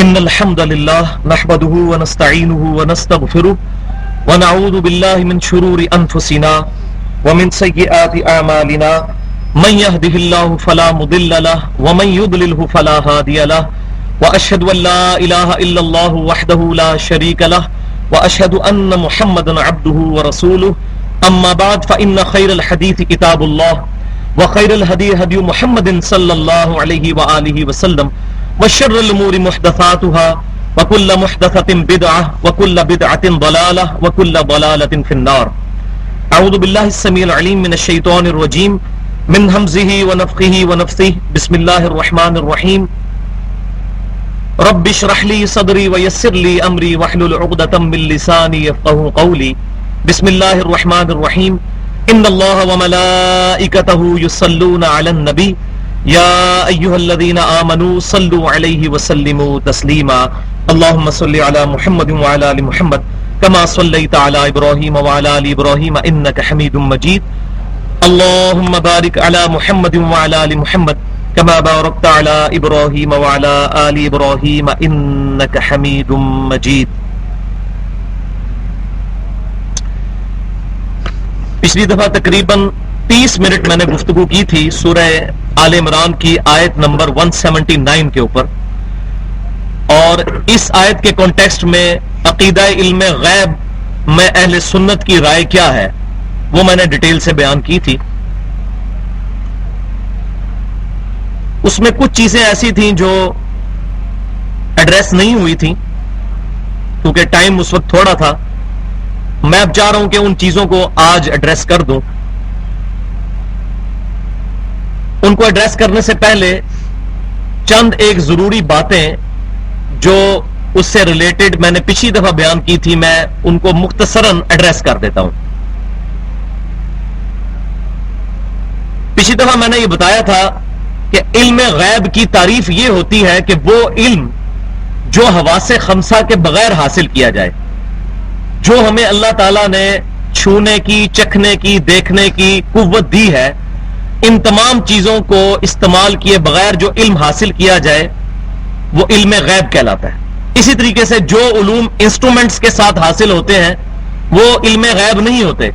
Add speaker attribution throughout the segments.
Speaker 1: إن الحمد لله نحمده ونستعينه ونستغفره ونعوذ بالله من شرور أنفسنا ومن سيئات أعمالنا من يهده الله فلا مضل له ومن يضلله فلا هادي له وأشهد أن لا إله إلا الله وحده لا شريك له وأشهد أن محمدا عبده ورسوله أما بعد فإن خير الحديث كتاب الله وخير الهدي هدي محمد صلى الله عليه وآله وسلم وشر الأمور محدثاتها وكل محدثة بدعة وكل بدعة ضلالة وكل ضلالة في النار. أعوذ بالله السميع العليم من الشيطان الرجيم من همزه ونفخه ونفثه. بسم الله الرحمن الرحيم. رب اشرح لي صدري ويسر لي أمري واحلل عقدة من لساني يفقهوا قولي. بسم الله الرحمن الرحيم. إن الله وملائكته يصلون على النبي يا أيها الذين آمنوا صلوا عليه وسلموا تسليما. اللهم صل على محمد وعلى آل محمد كما صليت على إبراهيم وعلى آل إبراهيم إنك حميد مجيد. اللهم بارك على محمد وعلى آل محمد كما باركت على إبراهيم وعلى آل إبراهيم إنك حميد مجيد. پچھلی دفعہ تقریباً 30 منٹ میں نے گفتگو کی تھی سورہ آل عمران کی آیت نمبر 179 کے اوپر، اور اس آیت کے کانٹیکسٹ میں عقیدہ علم غیب میں اہل سنت کی رائے کیا ہے وہ میں نے ڈیٹیل سے بیان کی تھی. اس میں کچھ چیزیں ایسی تھیں جو ایڈریس نہیں ہوئی تھیں کیونکہ ٹائم اس وقت تھوڑا تھا. میں اب چاہ رہا ہوں کہ ان چیزوں کو آج ایڈریس کر دوں. ان کو ایڈریس کرنے سے پہلے چند ایک ضروری باتیں جو اس سے ریلیٹڈ میں نے پچھلی دفعہ بیان کی تھی، میں ان کو مختصراً ایڈریس کر دیتا ہوں. پچھلی دفعہ میں نے یہ بتایا تھا کہ علم غیب کی تعریف یہ ہوتی ہے کہ وہ علم جو حواس خمسہ کے بغیر حاصل کیا جائے، جو ہمیں اللہ تعالیٰ نے چھونے کی، چکھنے کی، دیکھنے کی قوت دی ہے، ان تمام چیزوں کو استعمال کیے بغیر جو علم حاصل کیا جائے وہ علم غیب کہلاتا ہے. اسی طریقے سے جو علوم انسٹرومنٹس کے ساتھ حاصل ہوتے ہیں وہ علم غیب نہیں ہوتے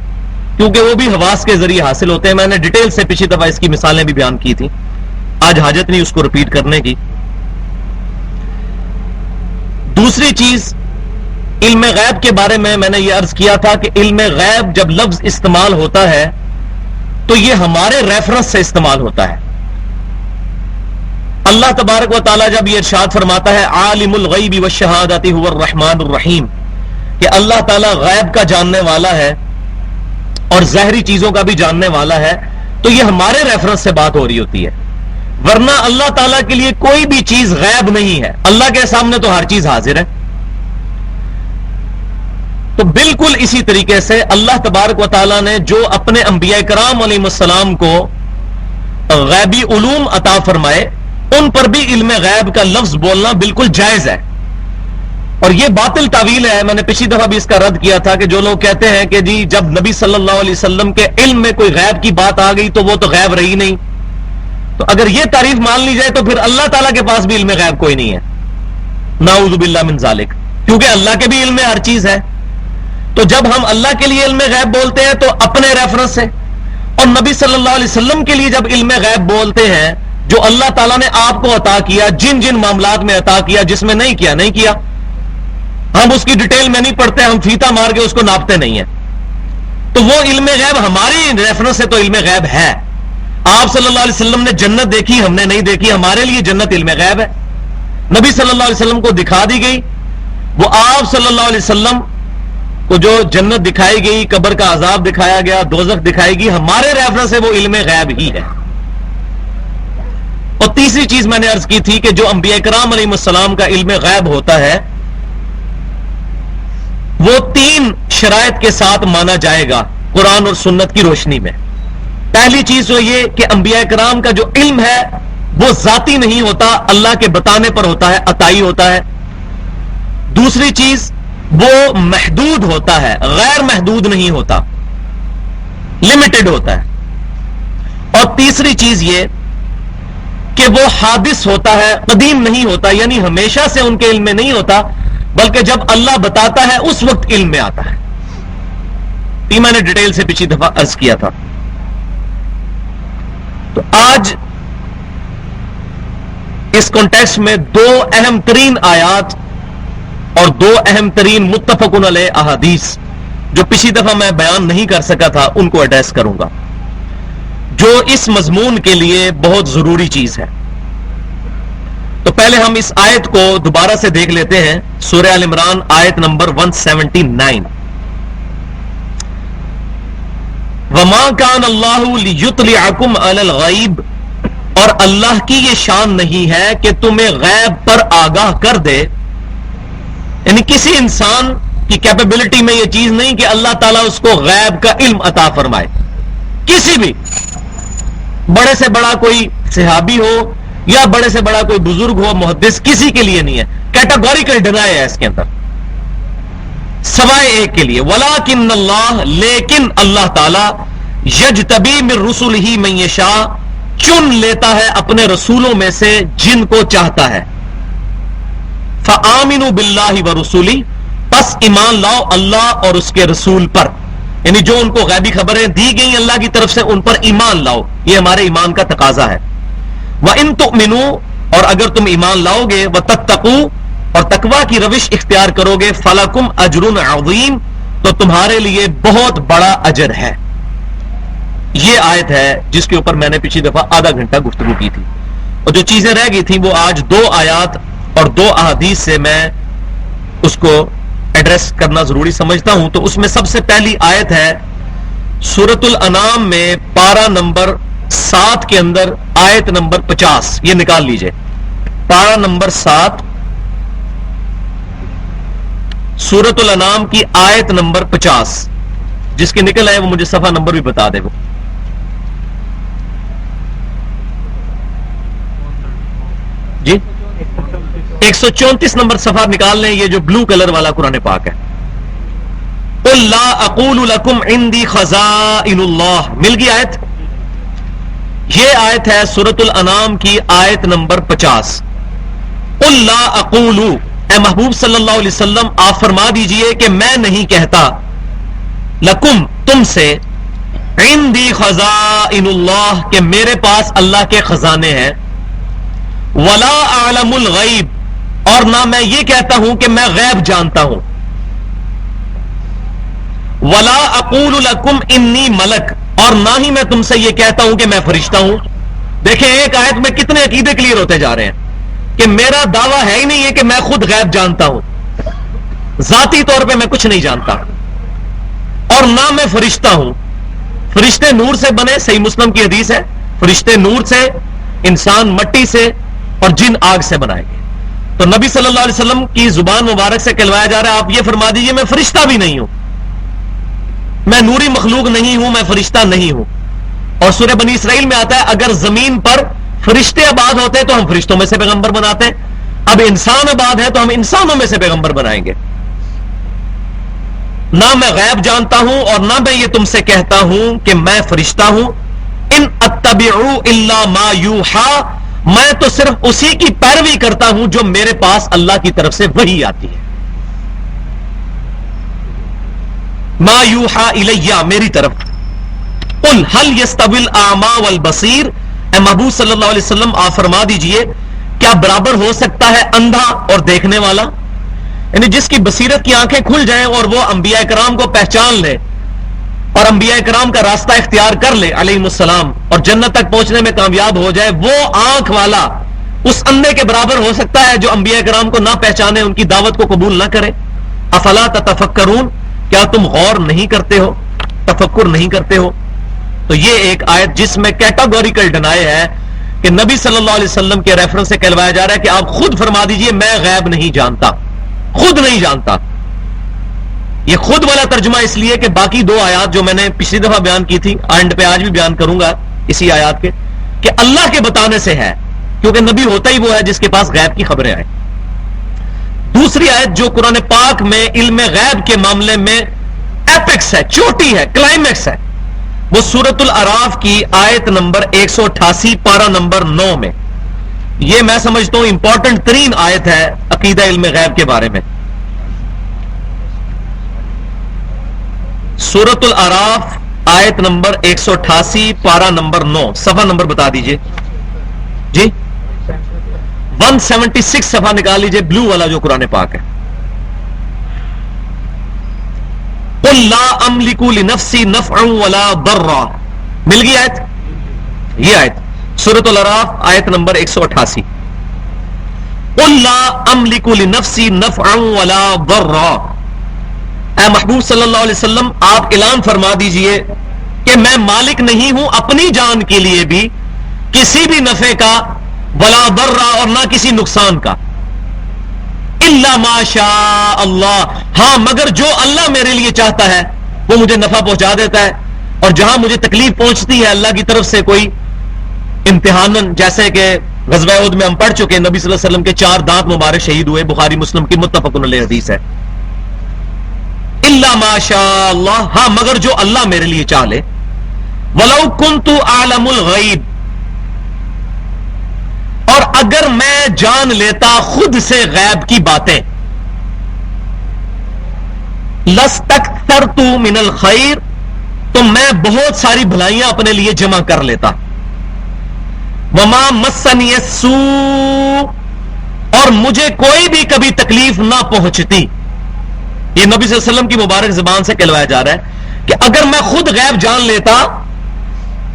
Speaker 1: کیونکہ وہ بھی حواس کے ذریعے حاصل ہوتے ہیں. میں نے ڈیٹیل سے پچھلی دفعہ اس کی مثالیں بھی بیان کی تھیں، آج حاجت نہیں اس کو ریپیٹ کرنے کی. دوسری چیز علم غیب کے بارے میں نے یہ عرض کیا تھا کہ علم غیب جب لفظ استعمال ہوتا ہے تو یہ ہمارے ریفرنس سے استعمال ہوتا ہے. اللہ تبارک و تعالیٰ جب یہ ارشاد فرماتا ہے عالم الغیب والشہادۃ هو الرحمن الرحیم، کہ اللہ تعالیٰ غیب کا جاننے والا ہے اور ظاہری چیزوں کا بھی جاننے والا ہے، تو یہ ہمارے ریفرنس سے بات ہو رہی ہوتی ہے. ورنہ اللہ تعالیٰ کے لیے کوئی بھی چیز غیب نہیں ہے، اللہ کے سامنے تو ہر چیز حاضر ہے. تو بالکل اسی طریقے سے اللہ تبارک و تعالیٰ نے جو اپنے انبیاء کرام علیہ السلام کو غیبی علوم عطا فرمائے ان پر بھی علم غیب کا لفظ بولنا بالکل جائز ہے. اور یہ باطل تعویل ہے. میں نے پچھلی دفعہ بھی اس کا رد کیا تھا کہ جو لوگ کہتے ہیں کہ جی جب نبی صلی اللہ علیہ وسلم کے علم میں کوئی غیب کی بات آ گئی تو وہ تو غیب رہی نہیں. تو اگر یہ تعریف مان لی جائے تو پھر اللہ تعالیٰ کے پاس بھی علم غیب کوئی نہیں ہے، نعوذ باللہ من ذالک، کیونکہ اللہ کے بھی علم میں ہر چیز ہے. تو جب ہم اللہ کے لیے علم غیب بولتے ہیں تو اپنے ریفرنس سے، اور نبی صلی اللہ علیہ وسلم کے لیے جب علم غیب بولتے ہیں جو اللہ تعالیٰ نے آپ کو عطا کیا، جن جن معاملات میں عطا کیا، جس میں نہیں کیا ہم اس کی ڈیٹیل میں نہیں پڑھتے، ہم فیتا مار کے اس کو ناپتے نہیں ہیں. تو وہ علم غیب ہماری ریفرنس سے تو علم غیب ہے. آپ صلی اللہ علیہ وسلم نے جنت دیکھی، ہم نے نہیں دیکھی، ہمارے لیے جنت علم غیب ہے. نبی صلی اللہ علیہ وسلم کو دکھا دی گئی، وہ آپ صلی اللہ علیہ وسلم کو جو جنت دکھائی گئی، قبر کا عذاب دکھایا گیا، دوزخ دکھائی گئی، ہمارے ریفرنس سے وہ علم غیب ہی ہے. اور تیسری چیز میں نے عرض کی تھی کہ جو انبیاء کرام علیہ السلام کا علم غیب ہوتا ہے وہ 3 شرائط کے ساتھ مانا جائے گا قرآن اور سنت کی روشنی میں. پہلی چیز تو یہ کہ انبیاء کرام کا جو علم ہے وہ ذاتی نہیں ہوتا، اللہ کے بتانے پر ہوتا ہے، عطائی ہوتا ہے. دوسری چیز وہ محدود ہوتا ہے، غیر محدود نہیں ہوتا، لمیٹڈ ہوتا ہے. اور تیسری چیز یہ کہ وہ حادث ہوتا ہے، قدیم نہیں ہوتا، یعنی ہمیشہ سے ان کے علم میں نہیں ہوتا، بلکہ جب اللہ بتاتا ہے اس وقت علم میں آتا ہے. یہ میں نے ڈیٹیل سے پچھلی دفعہ عرض کیا تھا. تو آج اس کانٹیکسٹ میں دو اہم ترین آیات اور دو اہم ترین متفق علیہ احادیث جو پچھلی دفعہ میں بیان نہیں کر سکا تھا ان کو ایڈریس کروں گا، جو اس مضمون کے لیے بہت ضروری چیز ہے. تو پہلے ہم اس آیت کو دوبارہ سے دیکھ لیتے ہیں. سورہ آل عمران آیت نمبر 179. وَمَا كَانَ اللَّهُ لِيُطْلِعَكُمْ عَلَى الْغَيْبِ، اور اللہ کی یہ شان نہیں ہے کہ تمہیں غیب پر آگاہ کر دے. یعنی کسی انسان کی کیپیبلٹی میں یہ چیز نہیں کہ اللہ تعالیٰ اس کو غیب کا علم عطا فرمائے. کسی بھی بڑے سے بڑا کوئی صحابی ہو یا بڑے سے بڑا کوئی بزرگ ہو، محدث، کسی کے لیے نہیں ہے. کیٹاگوریکل ڈینائی ہے اس کے اندر، سوائے ایک کے لیے. وَلَٰكِنَّ اللَّهَ، لیکن اللہ تعالیٰ، يَجْتَبِي مِن رُّسُلِهِ مَن يَشَاءُ، چن لیتا ہے اپنے رسولوں میں سے جن کو چاہتا ہے. فَآمِنُوا بِاللَّهِ وَرُسُولِهِ، پس ایمان لاؤ اللہ اور اس کے رسول پر. یعنی جو ان کو غیبی خبریں دی گئیں اللہ کی طرف سے ان پر ایمان لاؤ، یہ ہمارے ایمان کا تقاضا ہے. وَإِن تُؤْمِنُوا، اور اگر تم ایمان لاؤ گے، وَتَتَّقُوا، اور تقوی کی روش اختیار کرو گے، فَلَكُمْ أَجْرٌ عَظِيمٌ، تو تمہارے لیے بہت بڑا اجر ہے. یہ آیت ہے جس کے اوپر میں نے پچھلی دفعہ آدھا گھنٹہ گفتگو کی تھی، اور جو چیزیں رہ گئی تھیں وہ آج دو آیات اور دو احادیث سے میں اس کو ایڈریس کرنا ضروری سمجھتا ہوں. تو اس میں سب سے پہلی آیت ہے سورۃ الانعام میں پارہ نمبر 7 کے اندر آیت نمبر 50. یہ نکال لیجئے، پارہ نمبر 7 سورۃ الانعام کی آیت نمبر 50. جس کی نکل ہے وہ مجھے صفحہ نمبر بھی بتا دے. وہ جی 134 نمبر صفحہ نکال لیں، یہ جو بلو کلر والا قرآن پاک ہے. قُلْ لَا أَقُولُ لَكُمْ عِنْدِي خَزَائِنُ اللَّهِ، مل گئی آیت. یہ آیت ہے سورۃ الانعام کی آیت نمبر 50. قُلْ لَا أَقُولُ، اے محبوب صلی اللہ علیہ وسلم آپ فرما دیجئے کہ میں نہیں کہتا، لکم تم سے، عندی خزائن اللہ کہ میرے پاس اللہ کے خزانے ہیں، ولا اعلم الغیب اور نہ میں یہ کہتا ہوں کہ میں غیب جانتا ہوں، ولا اقول لکم انی ملک اور نہ ہی میں تم سے یہ کہتا ہوں کہ میں فرشتہ ہوں. دیکھیں ایک آیت میں کتنے عقیدے کلیئر ہوتے جا رہے ہیں کہ میرا دعویٰ ہے ہی نہیں ہے کہ میں خود غیب جانتا ہوں، ذاتی طور پہ میں کچھ نہیں جانتا، اور نہ میں فرشتہ ہوں. فرشتے نور سے بنے، صحیح مسلم کی حدیث ہے، فرشتے نور سے، انسان مٹی سے اور جن آگ سے بنائے گئے. تو نبی صلی اللہ علیہ وسلم کی زبان مبارک سے کہلوایا جا رہا ہے آپ یہ فرما دیجئے میں فرشتہ بھی نہیں ہوں، میں نوری مخلوق نہیں ہوں، میں فرشتہ نہیں ہوں. اور سورہ بنی اسرائیل میں آتا ہے اگر زمین پر فرشتے آباد ہوتے تو ہم فرشتوں میں سے پیغمبر بناتے، اب انسان آباد ہے تو ہم انسانوں میں سے پیغمبر بنائیں گے. نہ میں غیب جانتا ہوں اور نہ میں یہ تم سے کہتا ہوں کہ میں فرشتہ ہوں. ان اتبع الا ما یوحا، میں تو صرف اسی کی پیروی کرتا ہوں جو میرے پاس اللہ کی طرف سے وحی آتی ہے. ما یوحا الیہ، میری طرف. قل هل یستوی الاعمی والبصیر، اے محبوب صلی اللہ علیہ وسلم آپ فرما دیجئے کیا برابر ہو سکتا ہے اندھا اور دیکھنے والا؟ یعنی جس کی بصیرت کی آنکھیں کھل جائیں اور وہ انبیاء کرام کو پہچان لے اور انبیاء کرام کا راستہ اختیار کر لے علیہ السلام اور جنت تک پہنچنے میں کامیاب ہو جائے، وہ آنکھ والا اس اندھے کے برابر ہو سکتا ہے جو انبیاء کرام کو نہ پہچانے، ان کی دعوت کو قبول نہ کرے؟ افلا تتفکرون، کیا تم غور نہیں کرتے ہو، تفکر نہیں کرتے ہو؟ تو یہ ایک آیت جس میں کیٹاگوریکل ڈینائی ہے کہ نبی صلی اللہ علیہ وسلم کے ریفرنس سے کہلوایا جا رہا ہے کہ آپ خود فرما دیجئے میں غیب نہیں جانتا، خود نہیں جانتا. یہ خود والا ترجمہ اس لیے کہ باقی دو آیات جو میں نے پچھلی دفعہ بیان کی تھی اینڈ پہ آج بھی بیان کروں گا اسی آیات کے، کہ اللہ کے بتانے سے ہے، کیونکہ نبی ہوتا ہی وہ ہے جس کے پاس غیب کی خبریں آئیں. دوسری آیت جو قرآن پاک میں علم غیب کے معاملے میں ایپکس ہے، چوٹی ہے، کلائمیکس ہے، وہ سورۃ الاعراف کی آیت نمبر 188 پارہ نمبر 9 میں. یہ میں سمجھتا ہوں امپورٹنٹ ترین آیت ہے عقیدہ علم غیب کے بارے میں. سورۃ الاعراف آیت نمبر 188 پارہ نمبر 9 صفحہ نمبر بتا دیجئے جی. 176 صفحہ نکال لیجئے بلو والا جو قرآن پاک ہے. قل لا املک لنفسی نفعا ولا ضرا. مل گئی آیت؟ یہ آیت سورۃ الاعراف آیت نمبر 188. قل لا املک لنفسی نفعا ولا ضرا. اے محبوب صلی اللہ علیہ وسلم آپ اعلان فرما دیجئے کہ میں مالک نہیں ہوں اپنی جان کے لیے بھی کسی بھی نفع کا ولا ضرا اور نہ کسی نقصان کا. الا ما شاء اللہ. ہاں مگر جو اللہ میرے لیے چاہتا ہے وہ مجھے نفع پہنچا دیتا ہے، اور جہاں مجھے تکلیف پہنچتی ہے اللہ کی طرف سے کوئی امتحانن، جیسے کہ غزوہ احد میں ہم پڑھ چکے نبی صلی اللہ علیہ وسلم کے 4 دانت مبارک شہید ہوئے، بخاری مسلم کی متفق علیہ حدیث ہے. الا ما شاء اللہ. ہاں مگر جو اللہ میرے لیے چاہ لے. ولو کنت اعلم الغیب. اور اگر میں جان لیتا خود سے غیب کی باتیں. لستکثرت من الخیر. تو میں بہت ساری بھلائیاں اپنے لیے جمع کر لیتا. وما مسنی السوء. اور مجھے کوئی بھی کبھی تکلیف نہ پہنچتی. یہ نبی صلی اللہ علیہ وسلم کی مبارک زبان سے کہلوایا جا رہا ہے کہ اگر میں خود غیب جان لیتا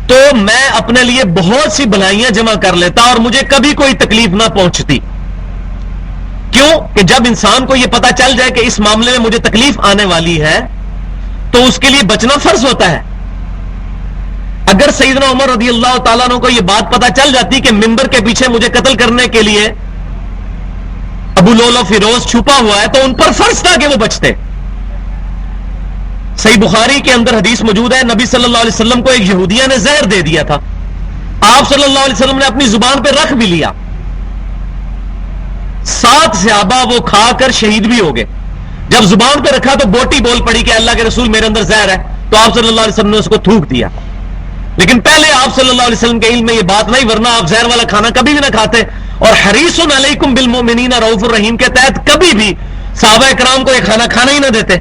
Speaker 1: تو میں اپنے لیے بہت سی بھلائیاں جمع کر لیتا اور مجھے کبھی کوئی تکلیف نہ پہنچتی. کیوں کہ جب انسان کو یہ پتا چل جائے کہ اس معاملے میں مجھے تکلیف آنے والی ہے تو اس کے لیے بچنا فرض ہوتا ہے. اگر سیدنا عمر رضی اللہ تعالیٰ عنہ کو یہ بات پتا چل جاتی کہ منبر کے پیچھے مجھے قتل کرنے کے لیے ابو لولو فیروز چھپا ہوا ہے تو ان پر فرض تھا کہ وہ بچتے. صحیح بخاری کے اندر حدیث موجود ہے، نبی صلی اللہ علیہ وسلم کو ایک یہودیہ نے زہر دے دیا تھا. آپ صلی اللہ علیہ وسلم نے اپنی زبان پہ رکھ بھی لیا. 7 صحابہ وہ کھا کر شہید بھی ہو گئے. جب زبان پہ رکھا تو بوٹی بول پڑی کہ اللہ کے رسول میرے اندر زہر ہے، تو آپ صلی اللہ علیہ وسلم نے اس کو تھوک دیا. لیکن پہلے آپ صلی اللہ علیہ وسلم کے علم میں یہ بات نہیں، ورنہ آپ زہر والا کھانا کبھی بھی نہ کھاتے. اور حریص علیکم بالمؤمنین رؤوف الرحیم کے تحت کبھی بھی صحابہ کرام کو یہ کھانا کھانا ہی نہ دیتے.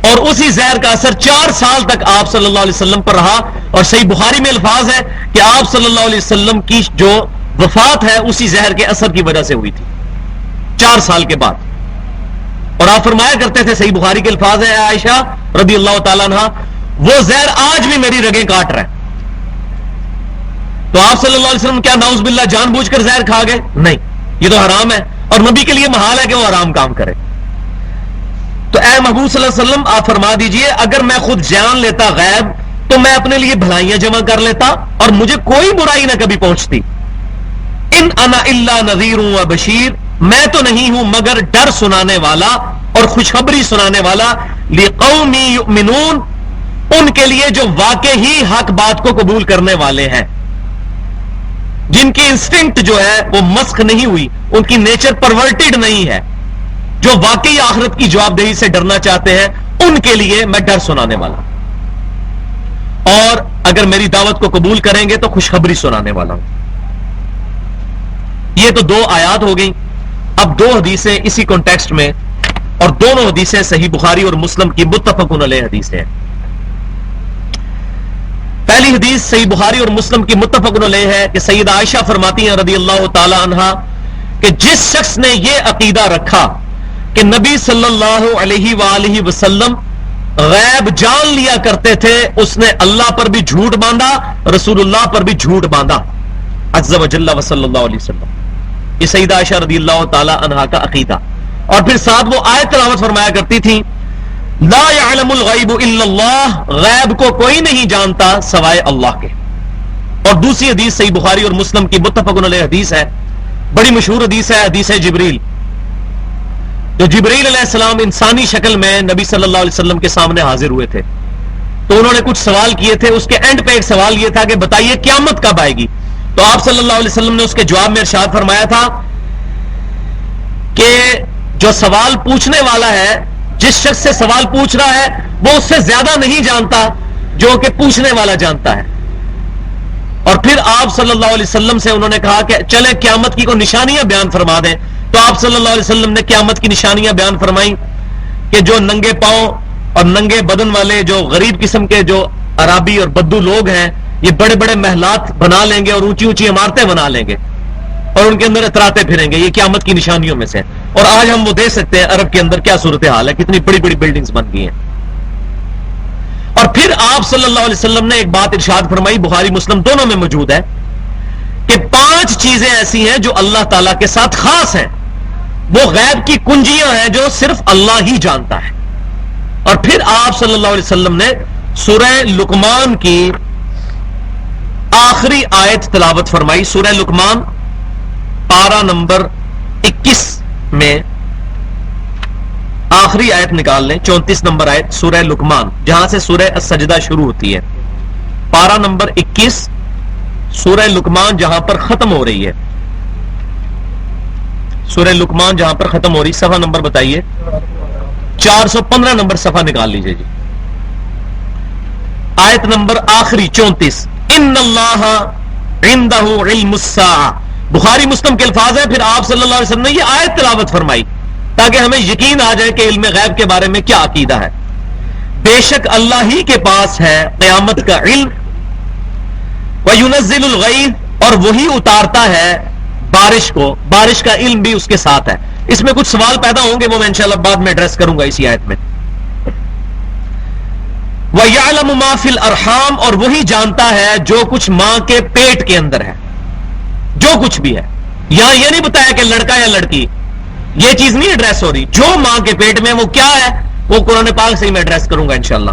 Speaker 1: اور اسی زہر کا اثر 4 سال تک آپ صلی اللہ علیہ وسلم پر رہا. اور صحیح بخاری میں الفاظ ہے کہ آپ صلی اللہ علیہ وسلم کی جو وفات ہے اسی زہر کے اثر کی وجہ سے ہوئی تھی 4 سال کے بعد. اور آپ فرمایا کرتے تھے، صحیح بخاری کے الفاظ ہے، عائشہ رضی اللہ تعالیٰ عنہ، وہ زہر آج بھی میری رگیں کاٹ رہا ہے. تو آپ صلی اللہ علیہ وسلم کیا نعوذ باللہ جان بوجھ کر زہر کھا گئے؟ نہیں، یہ تو حرام ہے اور نبی کے لیے محال ہے کہ وہ حرام کام کرے. تو اے محبوب صلی اللہ علیہ وسلم آپ فرما دیجئے اگر میں خود جان لیتا غیب تو میں اپنے لیے بھلائیاں جمع کر لیتا اور مجھے کوئی برائی نہ کبھی پہنچتی. ان انا الا نذیر و بشیر. میں تو نہیں ہوں مگر ڈر سنانے والا اور خوشخبری سنانے والا. لقوم یؤمنون. ان کے لیے جو واقع ہی حق بات کو قبول کرنے والے ہیں، جن کی انسٹنکٹ جو ہے وہ مسخ نہیں ہوئی، ان کی نیچر پرورٹڈ نہیں ہے، جو واقعی آخرت کی جواب دہی سے ڈرنا چاہتے ہیں، ان کے لیے میں ڈر سنانے والا. اور اگر میری دعوت کو قبول کریں گے تو خوشخبری سنانے والا ہوں. یہ تو 2 آیات ہو گئی. اب 2 حدیثیں اسی کانٹیکسٹ میں، اور دونوں حدیثیں صحیح بخاری اور مسلم کی متفق علیہ حدیثیں ہیں. پہلی حدیث صحیح بخاری اور مسلم کی متفق علیہ ہے کہ سیدہ عائشہ فرماتی ہیں رضی اللہ تعالی عنہا کہ جس شخص نے یہ عقیدہ رکھا کہ نبی صلی اللہ علیہ وآلہ وسلم غیب جان لیا کرتے تھے، اس نے اللہ پر بھی جھوٹ باندھا، رسول اللہ پر بھی جھوٹ باندھا عز و جل و صلی اللہ علیہ وسلم. یہ سیدہ عائشہ رضی اللہ تعالی عنہا کا عقیدہ. اور پھر ساتھ وہ آیت تلاوت فرمایا کرتی تھی، لا يعلم الغیب الا اللہ. غیب کو کوئی نہیں جانتا سوائے اللہ کے. اور دوسری حدیث صحیح بخاری اور مسلم کی متفق علیہ حدیث ہے، بڑی مشہور حدیث ہے، حدیث جبریل. جو جبریل علیہ السلام انسانی شکل میں نبی صلی اللہ علیہ وسلم کے سامنے حاضر ہوئے تھے تو انہوں نے کچھ سوال کیے تھے. اس کے اینڈ پہ ایک سوال یہ تھا کہ بتائیے قیامت کب آئے گی. تو آپ صلی اللہ علیہ وسلم نے اس کے جواب میں ارشاد فرمایا تھا کہ جو سوال پوچھنے والا ہے، جس شخص سے سوال پوچھ رہا ہے، وہ اس سے زیادہ نہیں جانتا جو کہ پوچھنے والا جانتا ہے. اور پھر آپ صلی اللہ علیہ وسلم سے انہوں نے کہا کہ چلیں قیامت کی کوئی نشانیاں بیان فرما دیں. تو آپ صلی اللہ علیہ وسلم نے قیامت کی نشانیاں بیان فرمائیں کہ جو ننگے پاؤں اور ننگے بدن والے جو غریب قسم کے جو عرابی اور بدو لوگ ہیں یہ بڑے بڑے محلات بنا لیں گے اور اونچی اونچی عمارتیں بنا لیں گے اور ان کے اندر اتراتے پھریں گے. یہ قیامت کی نشانیوں میں سے. اور آج ہم وہ دیکھ سکتے ہیں عرب کے اندر کیا صورتحال ہے, کتنی بڑی بڑی بلڈنگز بن گئی ہیں. اور پھر آپ صلی اللہ علیہ وسلم نے ایک بات ارشاد فرمائی, بخاری مسلم دونوں میں موجود ہے, کہ 5 چیزیں ایسی ہیں جو اللہ تعالیٰ کے ساتھ خاص ہیں, وہ غیب کی کنجیاں ہیں جو صرف اللہ ہی جانتا ہے. اور پھر آپ صلی اللہ علیہ وسلم نے سورہ لقمان کی آخری آیت تلاوت فرمائی. سورہ لقمان پارہ نمبر 21 میں آخری آیت نکال لیں, 34 نمبر آیت سورہ لقمان, جہاں سے سورہ السجدہ شروع ہوتی ہے. پارہ نمبر 21 سورہ لقمان جہاں پر ختم ہو رہی ہے, سورہ لقمان جہاں پر ختم ہو رہی, صفحہ نمبر بتائیے. 415 نمبر صفحہ نکال لیجئے جی. آیت نمبر آخری 34, ان اللہ عندہ علم الساعہ. بخاری مسلم کے الفاظ ہیں. پھر آپ صلی اللہ علیہ وسلم نے یہ آیت تلاوت فرمائی تاکہ ہمیں یقین آ جائے کہ علم غیب کے بارے میں کیا عقیدہ ہے. بے شک اللہ ہی کے پاس ہے قیامت کا علم, وَيُنَزِّلُ الْغَيْثَ, اور وہی اتارتا ہے بارش کو, بارش کا علم بھی اس کے ساتھ ہے. اس میں کچھ سوال پیدا ہوں گے, وہ میں انشاءاللہ بعد میں ایڈریس کروں گا اسی آیت میں. وَيَعْلَمُ مَا فِي الْأَرْحَامِ, اور وہی جانتا ہے جو کچھ ماں کے پیٹ کے اندر ہے, جو کچھ بھی ہے. یہاں یہ نہیں بتایا کہ لڑکا یا لڑکی, یہ چیز نہیں ایڈریس ہو رہی. جو ماں کے پیٹ میں وہ کیا ہے وہ قرآن پاک سے ہی میں ایڈریس کروں گا انشاءاللہ.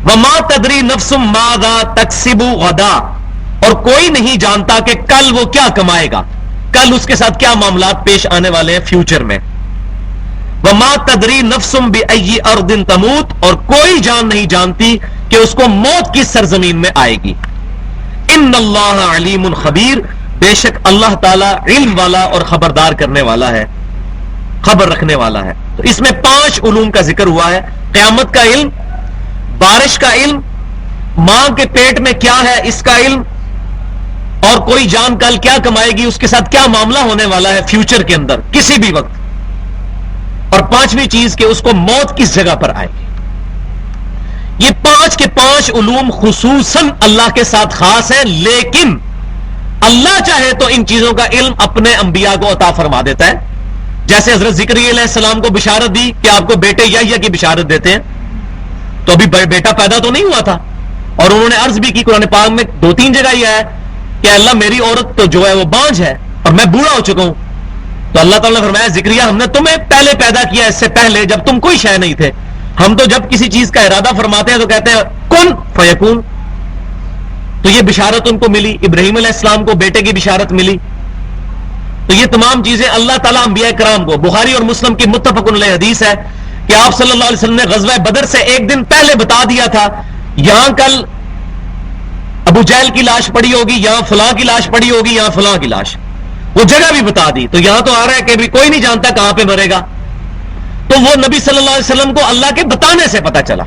Speaker 1: وَمَا تَدْرِي نَفْسٌ مَاذَا تَكْسِبُ غَدًا, اور کوئی نہیں جانتا کہ کل وہ کیا کمائے گا, کل اس کے ساتھ کیا معاملات پیش آنے والے ہیں فیوچر میں. وَمَا تَدْرِي نَفْسٌ بِأَيِّ أَرْضٍ تَمُوتُ, اور کوئی جان نہیں جانتی کہ اس کو موت کس سرزمین میں آئے گی. إِنَّ اللَّهَ عَلِيمٌ خَبِيرٌ, بے شک اللہ تعالیٰ علم والا اور خبردار کرنے والا ہے, خبر رکھنے والا ہے. تو اس میں 5 علوم کا ذکر ہوا ہے, قیامت کا علم, بارش کا علم, ماں کے پیٹ میں کیا ہے اس کا علم, اور کوئی جان کل کیا کمائے گی, اس کے ساتھ کیا معاملہ ہونے والا ہے فیوچر کے اندر کسی بھی وقت, اور 5ویں چیز کہ اس کو موت کس جگہ پر آئے گی. یہ 5 کے 5 علوم خصوصاً اللہ کے ساتھ خاص ہیں, لیکن اللہ چاہے تو ان چیزوں کا علم اپنے انبیاء کو عطا فرما دیتا ہے. جیسے حضرت زکریا علیہ السلام کو بشارت دی کہ آپ کو بیٹے یحییٰ کی بشارت دیتے ہیں, تو ابھی بیٹا پیدا تو نہیں ہوا تھا, اور انہوں نے عرض بھی کی قرآن پاک میں 2-3 جگہ یہ ہے کہ اللہ میری عورت تو جو ہے وہ بانجھ ہے اور میں بوڑھا ہو چکا ہوں. تو اللہ تعالیٰ نے فرمایا زکریا ہم نے تمہیں پہلے پیدا کیا, اس سے پہلے جب تم کوئی شے نہیں تھے. ہم تو جب کسی چیز کا ارادہ فرماتے ہیں تو کہتے ہیں کن فیکون. تو یہ بشارت ان کو ملی, ابراہیم علیہ السلام کو بیٹے کی بشارت ملی. تو یہ تمام چیزیں اللہ تعالیٰ انبیاء کرام کو, بخاری اور مسلم کی متفق علیہ حدیث ہے کہ آپ صلی اللہ علیہ وسلم نے غزوہ بدر سے 1 دن پہلے بتا دیا تھا, یہاں کل ابو جہل کی لاش پڑی ہوگی, یہاں فلاں کی لاش پڑی ہوگی, یہاں فلاں کی لاش, وہ جگہ بھی بتا دی. تو یہاں تو آ رہا ہے کہ بھی کوئی نہیں جانتا کہاں پہ مرے گا, تو وہ نبی صلی اللہ علیہ وسلم کو اللہ کے بتانے سے پتا چلا.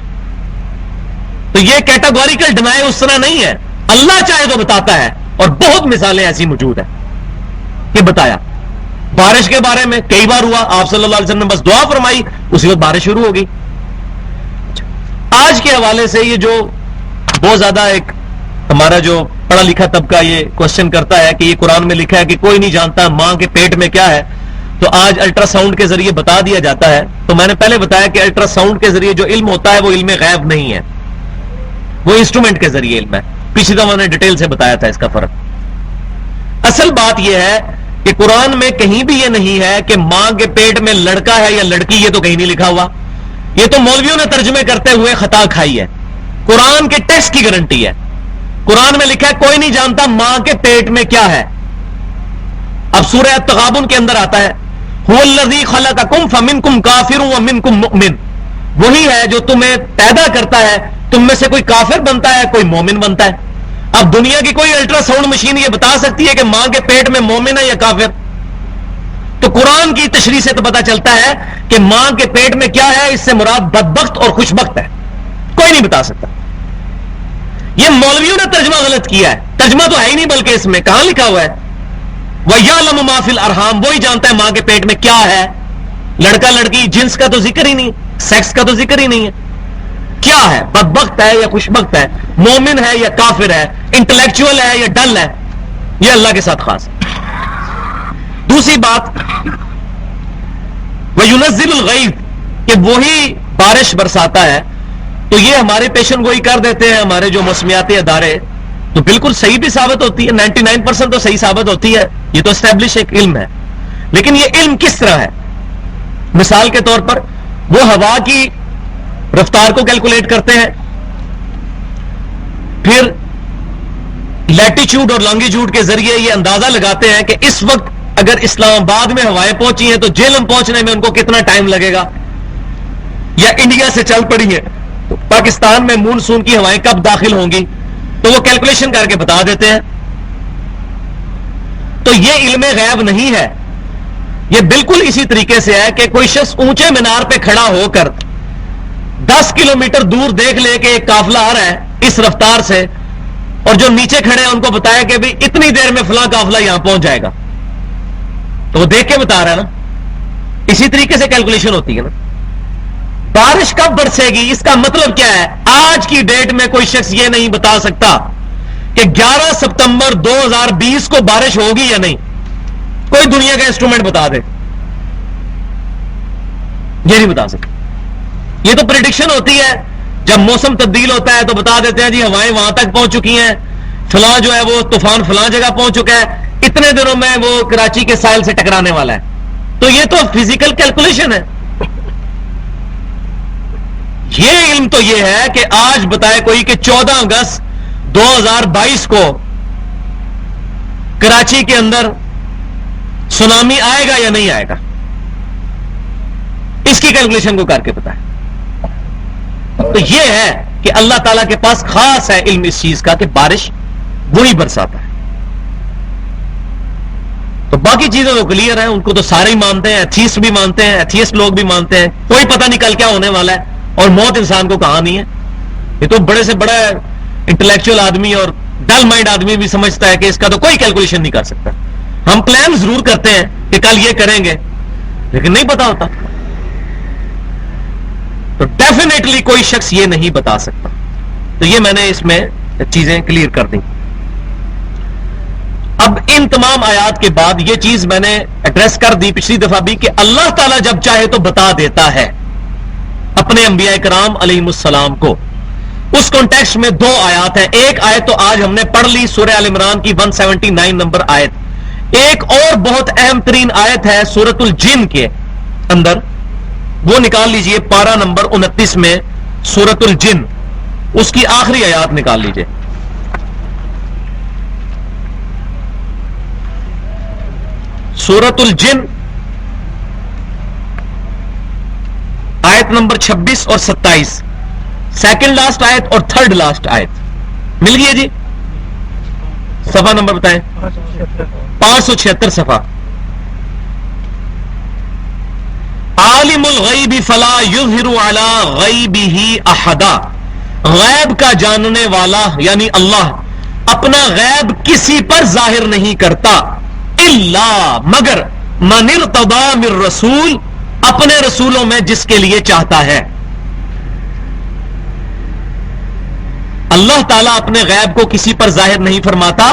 Speaker 1: تو یہ کیٹاگوریکل ڈینائی اس طرح نہیں ہے, اللہ چاہے تو بتاتا ہے, اور بہت مثالیں ایسی موجود ہیں کہ بتایا. بارش کے بارے میں کئی بار ہوا, آپ صلی اللہ علیہ وسلم نے بس دعا فرمائی, اسی وقت بارش شروع ہو گئی. آج کے حوالے سے یہ جو بہت زیادہ ایک ہمارا جو پڑھا لکھا طبقہ یہ کوشچن کرتا ہے کہ یہ قرآن میں لکھا ہے کہ کوئی نہیں جانتا ماں کے پیٹ میں کیا ہے, تو آج الٹرا ساؤنڈ کے ذریعے بتا دیا جاتا ہے. تو میں نے پہلے بتایا کہ الٹرا ساؤنڈ کے ذریعے جو علم ہوتا ہے وہ علم غیب نہیں ہے, وہ انسٹرومنٹ کے ذریعے علم ہے. پچھلی دفعہ میں نے ڈیٹیل سے بتایا تھا اس کا فرق. اصل بات یہ ہے کہ قرآن میں کہیں بھی یہ نہیں ہے کہ ماں کے پیٹ میں لڑکا ہے یا لڑکی, یہ تو کہیں نہیں لکھا ہوا. یہ تو مولویوں نے ترجمے کرتے ہوئے خطا کھائی ہے. قرآن کے ٹیکسٹ کی گارنٹی ہے. قرآن میں لکھا ہے کوئی نہیں جانتا ماں کے پیٹ میں کیا ہے. اب سورہ التغابن کے اندر آتا ہے هو الذی خلقکم فمنکم کافر ومنکم مؤمن, وہی ہے جو تمہیں پیدا کرتا ہے, تم میں سے کوئی کافر بنتا ہے کوئی مومن بنتا ہے. اب دنیا کی کوئی الٹرا ساؤنڈ مشین یہ بتا سکتی ہے کہ ماں کے پیٹ میں مومن ہے یا کافر؟ تو قرآن کی تشریح سے تو پتا چلتا ہے کہ ماں کے پیٹ میں کیا ہے, اس سے مراد بدبخت اور خوشبخت ہے, کوئی نہیں بتا سکتا. یہ مولویوں نے ترجمہ غلط کیا ہے. ترجمہ تو ہے ہی نہیں، بلکہ اس میں کہاں لکھا ہوا ہے وَيَعْلَمُ مَا فِي الْأَرْحَامِ، وہی جانتا ہے ماں کے پیٹ میں کیا ہے. لڑکا لڑکی جنس کا تو ذکر ہی نہیں، سیکس کا تو ذکر ہی نہیں ہے. کیا ہے، بدبخت ہے یا خوشبخت ہے، مومن ہے یا کافر ہے، انٹلیکچوئل ہے یا ڈل ہے، یہ اللہ کے ساتھ خاص ہے. دوسری بات وَيُنَزِّلُ الْغَيْثَ، کہ وہی بارش برساتا ہے. تو یہ ہمارے پیشن گوئی کر دیتے ہیں ہمارے جو موسمیاتی ادارے، تو بالکل صحیح بھی ثابت ہوتی ہے، 99% تو صحیح ثابت ہوتی ہے، یہ تو اسٹیبلش ایک علم ہے. لیکن یہ علم کس طرح ہے؟ مثال کے طور پر وہ ہوا کی رفتار کو کیلکولیٹ کرتے ہیں، پھر لیٹیچیوڈ اور لانگیچیوڈ کے ذریعے یہ اندازہ لگاتے ہیں کہ اس وقت اگر اسلام آباد میں ہوائیں پہنچی ہیں تو جہلم پہنچنے میں ان کو کتنا ٹائم لگے گا، یا انڈیا سے چل پڑی ہیں تو پاکستان میں مونسون کی ہوائیں کب داخل ہوں گی، تو وہ کیلکولیشن کر کے بتا دیتے ہیں. تو یہ علم غیب نہیں ہے، یہ بالکل اسی طریقے سے ہے کہ کوئی شخص اونچے مینار پہ کھڑا ہو کر 10 کلومیٹر دور دیکھ لے کہ ایک قافلہ آ رہا ہے اس رفتار سے، اور جو نیچے کھڑے ہیں ان کو بتایا کہ بھی اتنی دیر میں فلاں قافلہ یہاں پہنچ جائے گا، تو وہ دیکھ کے بتا رہا ہے نا. اسی طریقے سے کیلکولیشن ہوتی ہے نا. بارش کب برسے گی اس کا مطلب کیا ہے؟ آج کی ڈیٹ میں کوئی شخص یہ نہیں بتا سکتا کہ 11 ستمبر 2020 کو بارش ہوگی یا نہیں. کوئی دنیا کا انسٹرومنٹ بتا دے، یہ نہیں بتا سکتا. یہ تو پریڈکشن ہوتی ہے، جب موسم تبدیل ہوتا ہے تو بتا دیتے ہیں جی ہوائیں وہاں تک پہنچ چکی ہیں، فلاں جو ہے وہ طوفان فلاں جگہ پہنچ چکا ہے، اتنے دنوں میں وہ کراچی کے ساحل سے ٹکرانے والا ہے. تو یہ تو فزیکل کیلکولیشن ہے. یہ علم تو یہ ہے کہ آج بتائے کوئی کہ 14 اگست 2022 کو کراچی کے اندر سونامی آئے گا یا نہیں آئے گا، اس کی کیلکولیشن کو کر کے بتائے. تو یہ ہے کہ اللہ تعالیٰ کے پاس خاص ہے علم اس چیز کا کہ بارش وہی برساتا ہے. تو باقی چیزیں تو کلیئر ہیں، ان کو تو سارے ہی مانتے ہیں، ایتھیسٹ بھی مانتے ہیں، ایتھیسٹ لوگ بھی مانتے ہیں. کوئی پتہ نہیں کل کیا ہونے والا ہے، اور موت انسان کو کہاں نہیں ہے. یہ تو بڑے سے بڑا انٹلیکچوئل آدمی اور ڈل مائنڈ آدمی بھی سمجھتا ہے کہ اس کا تو کوئی کیلکولیشن نہیں کر سکتا. ہم پلان ضرور کرتے ہیں کہ کل یہ کریں گے، لیکن نہیں پتا ہوتا. تو ڈیفینیٹلی کوئی شخص یہ نہیں بتا سکتا. تو یہ میں نے اس میں چیزیں کلیئر کر دیں. اب ان تمام آیات کے بعد یہ چیز میں نے ایڈریس کر دی پچھلی دفعہ بھی کہ اللہ تعالیٰ جب چاہے تو بتا دیتا ہے اپنے انبیاء کرام علیہ السلام کو. اس کانٹیکسٹ میں 2 آیات ہیں. ایک آیت تو آج ہم نے پڑھ لی سورہ آل عمران کی 179 نمبر آیت. ایک اور بہت اہم ترین آیت ہے سورۃ الجن کے اندر، وہ نکال لیجئے پارہ نمبر 29 میں سورۃ الجن، اس کی آخری آیات نکال لیجئے. سورۃ الجن آیت نمبر 26 اور 27، سیکنڈ لاسٹ آیت اور تھرڈ لاسٹ آیت. مل گئی ہے جی؟ صفحہ نمبر بتائیں. 576 صفحہ. عالم الغیب فلا یظہر علی غیبہ احدا، غیب کا جاننے والا یعنی اللہ اپنا غیب کسی پر ظاہر نہیں کرتا، الا مگر من ارتضی من رسول، اپنے رسولوں میں جس کے لیے چاہتا ہے. اللہ تعالیٰ اپنے غیب کو کسی پر ظاہر نہیں فرماتا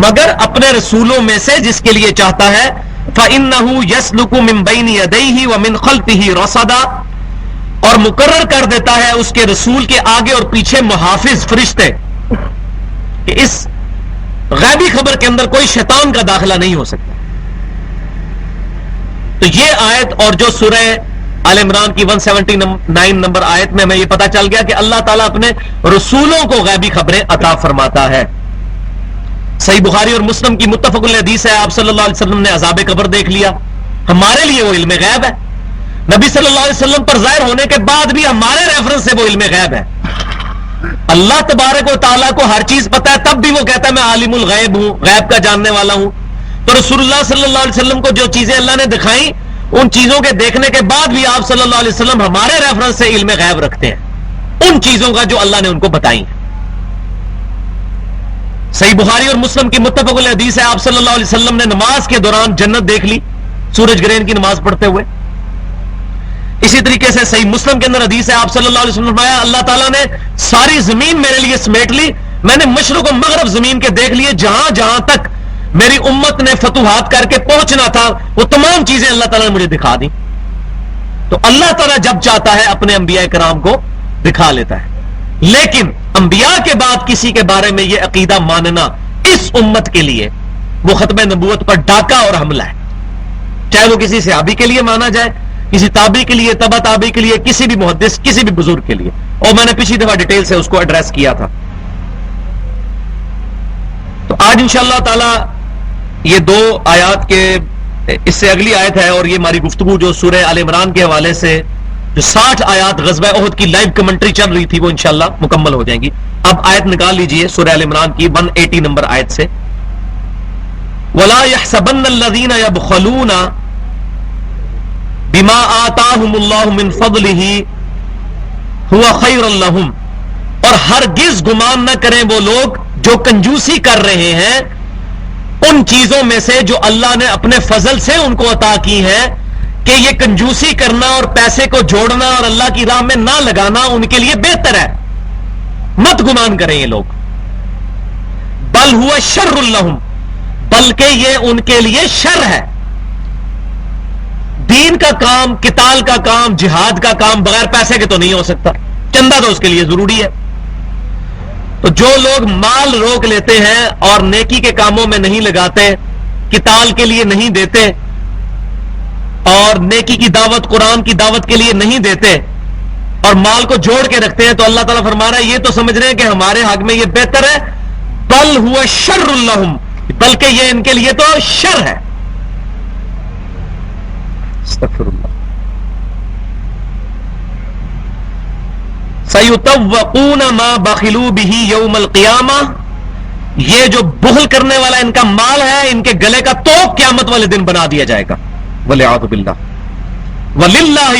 Speaker 1: مگر اپنے رسولوں میں سے جس کے لیے چاہتا ہے. فَإِنَّهُ يَسْلُكُ مِن بَيْنِ يَدَيْهِ وَمِنْ خَلْفِهِ رَصَدًا، اور مقرر کر دیتا ہے اس کے رسول کے آگے اور پیچھے محافظ فرشتے کہ اس غیبی خبر کے اندر کوئی شیطان کا داخلہ نہیں ہو سکتا. تو یہ آیت اور جو سورہ آل عمران کی 179 نمبر آیت میں ہمیں یہ پتا چل گیا کہ اللہ تعالیٰ اپنے رسولوں کو غیبی خبریں عطا فرماتا ہے. صحیح بخاری اور مسلم کی متفق الحدیث ہے، آپ صلی اللہ علیہ وسلم نے عذاب قبر دیکھ لیا. ہمارے لیے وہ علم غیب ہے. نبی صلی اللہ علیہ وسلم پر ظاہر ہونے کے بعد بھی ہمارے ریفرنس سے وہ علم غیب ہے. اللہ تبارک و تعالیٰ کو ہر چیز پتا ہے، تب بھی وہ کہتا ہے میں عالم الغیب ہوں، غیب کا جاننے والا ہوں. تو رسول اللہ صلی اللہ علیہ وسلم کو جو چیزیں اللہ نے دکھائیں، ان چیزوں کے دیکھنے کے بعد بھی آپ صلی اللہ علیہ وسلم ہمارے ریفرنس سے علم غیب رکھتے ہیں، ان چیزوں کا جو اللہ نے ان کو بتائی. صحیح بخاری اور مسلم کی متفق علیہ حدیث ہے، آپ صلی اللہ علیہ وسلم نے نماز کے دوران جنت دیکھ لی سورج گرہن کی نماز پڑھتے ہوئے۔ اسی طریقے سے صحیح مسلم کے اندر حدیث ہے، آپ صلی اللہ علیہ وسلم نے فرمایا اللہ تعالیٰ نے ساری زمین میرے لیے سمیٹ لی، میں نے مشرق و مغرب زمین کے دیکھ لیے، جہاں جہاں تک میری امت نے فتوحات کر کے پہنچنا تھا وہ تمام چیزیں اللہ تعالیٰ نے مجھے دکھا دی۔ تو اللہ تعالیٰ جب چاہتا ہے اپنے انبیاء کرام کو دکھا لیتا ہے، لیکن انبیاء کے بعد کسی کے بارے میں یہ عقیدہ ماننا اس امت کے لیے وہ ختم نبوت پر ڈاکہ اور حملہ ہے، چاہے وہ کسی صحابی کے لیے مانا جائے، کسی تابعی کے لیے، تبع تابعی کے لیے، کسی بھی محدث، کسی بھی بزرگ کے لیے، اور میں نے پچھلی دفعہ ڈیٹیل سے اس کو ایڈریس کیا تھا۔ تو آج انشاءاللہ تعالی یہ دو آیات کے، اس سے اگلی آیت ہے، اور یہ ہماری گفتگو جو سورہ آل عمران کے حوالے سے جو 60 آیات غزوہ احد کی لائیو کمنٹری چل رہی تھی وہ انشاءاللہ مکمل ہو جائیں گی۔ اب آیت نکال لیجئے سورہ آل عمران کی 180 نمبر آیت سے، وَلَا يَحْسَبَنَّ الَّذِينَ يَبْخَلُونَ بِمَا آتَاهُمُ اللَّهُ مِنْ فَضْلِهِ هُوَ خَيْرٌ لَهُمْ، اور ہرگز گمان نہ کریں وہ لوگ جو کنجوسی کر رہے ہیں ان چیزوں میں سے جو اللہ نے اپنے فضل سے ان کو عطا کی ہیں، کہ یہ کنجوسی کرنا اور پیسے کو جوڑنا اور اللہ کی راہ میں نہ لگانا ان کے لیے بہتر ہے، مت گمان کریں یہ لوگ، بل ہوا شر لہم، بلکہ یہ ان کے لیے شر ہے۔ دین کا کام، قتال کا کام، جہاد کا کام بغیر پیسے کے تو نہیں ہو سکتا، چندہ تو اس کے لیے ضروری ہے۔ تو جو لوگ مال روک لیتے ہیں اور نیکی کے کاموں میں نہیں لگاتے، قتال کے لیے نہیں دیتے اور نیکی کی دعوت، قرآن کی دعوت کے لیے نہیں دیتے اور مال کو جوڑ کے رکھتے ہیں، تو اللہ تعالیٰ فرما رہا ہے یہ تو سمجھ رہے ہیں کہ ہمارے حق میں یہ بہتر ہے، بل ہوا شر لہم، بلکہ یہ ان کے لیے تو شر ہے۔ استغفر اللہ۔ سَيُطَوَّقُونَ مَا بَخِلُوا بِهِ يَوْمَ الْقِيَامَةِ، یہ جو بخل کرنے والا ان کا مال ہے ان کے گلے کا توق قیامت والے دن بنا دیا جائے گا، وَلِعَاذُ بِاللَّهِ۔ وَلِلَّهِ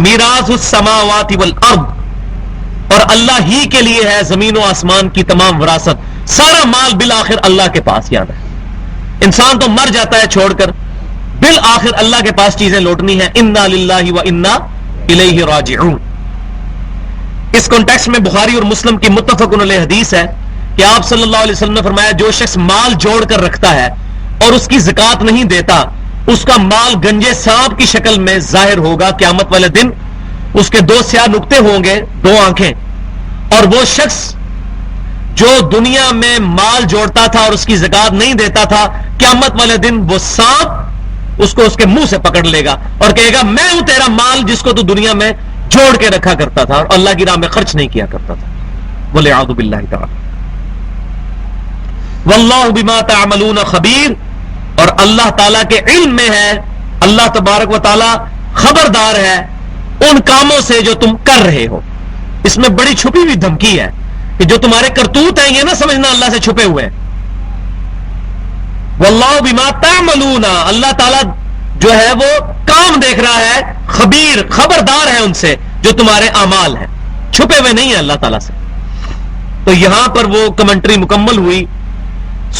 Speaker 1: مِيرَاثُ السَّمَاوَاتِ وَالْأَرْضِ، اور اللہ ہی کے لیے ہے زمین و آسمان کی تمام وراثت، سارا مال بالآخر اللہ کے پاس یاد ہے۔ انسان تو مر جاتا ہے چھوڑ کر، بالآخر اللہ کے پاس چیزیں لوٹنی ہیں، اِنَّا لِلَّهِ وَإِنَّا إِلَيْهِ راجعون۔ اس کانٹیکسٹ میں بخاری اور مسلم کی متفق علیہ حدیث ہے کہ آپ صلی اللہ علیہ وسلم نے فرمایا جو شخص مال جوڑ کر رکھتا ہے اور اس کی زکات نہیں دیتا، اس کا مال گنجے سانپ کی شکل میں ظاہر ہوگا قیامت والے دن، اس کے 2 سیاہ نقطے ہوں گے، 2 آنکھیں، اور وہ شخص جو دنیا میں مال جوڑتا تھا اور اس کی زکات نہیں دیتا تھا، قیامت والے دن وہ سانپ اس کو اس کے منہ سے پکڑ لے گا اور کہے گا میں ہوں تیرا مال جس کو تو دنیا میں جوڑ کے رکھا کرتا تھا اور اللہ کی راہ میں خرچ نہیں کیا کرتا تھا۔ وَلِعَاذُ بِاللَّهِ تَعَالَى۔ وَاللَّهُ بِمَا تَعْمَلُونَ خَبِيرٌ، اور اللہ تعالیٰ کے علم میں ہے، اللہ تبارک و تعالیٰ خبردار ہے ان کاموں سے جو تم کر رہے ہو۔ اس میں بڑی چھپی ہوئی دھمکی ہے کہ جو تمہارے کرتوت ہیں یہ نہ سمجھنا اللہ سے چھپے ہوئے ہیں۔ وَاللَّهُ بِمَا تَعْمَلُونَ، اللہ تعالیٰ جو ہے وہ کام دیکھ رہا ہے، خبیر، خبردار ہے ان سے جو تمہارے اعمال ہیں، چھپے ہوئے نہیں ہیں اللہ تعالیٰ سے۔ تو یہاں پر وہ کمنٹری مکمل ہوئی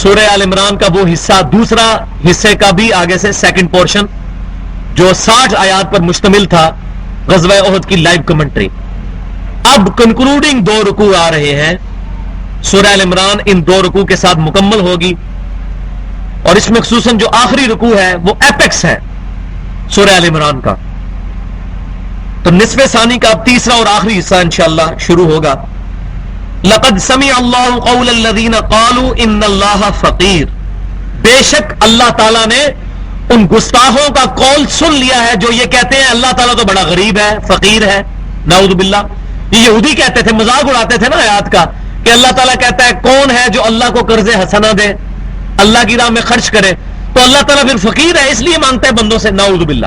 Speaker 1: سورہ آل عمران کا وہ حصہ، دوسرا حصے کا بھی آگے سے سیکنڈ پورشن جو 60 آیات پر مشتمل تھا، غزوہ احد کی لائیو کمنٹری۔ اب کنکلوڈنگ 2 رکوع آ رہے ہیں، سورہ آل عمران ان 2 رکوع کے ساتھ مکمل ہوگی، اور اس میں خصوصاً جو آخری رکوع ہے وہ ایپیکس ہے سورہ آل عمران کا۔ تو نصف ثانی کا اب تیسرا اور آخری حصہ انشاءاللہ شروع ہوگا۔ لقد سمع اللہ قول الذین قالوا ان اللہ فقیر، بے شک اللہ تعالیٰ نے ان گستاخوں کا قول سن لیا ہے جو یہ کہتے ہیں اللہ تعالیٰ تو بڑا غریب ہے، فقیر ہے، نعوذ باللہ۔ یہ یہودی کہتے تھے، مذاق اڑاتے تھے نا آیات کا، کہ اللہ تعالیٰ کہتا ہے کون ہے جو اللہ کو قرض حسنہ دے، اللہ کی راہ میں خرچ کرے، تو اللہ تعالیٰ پھر فقیر ہے اس لیے مانگتا ہے بندوں سے، نعوذ باللہ۔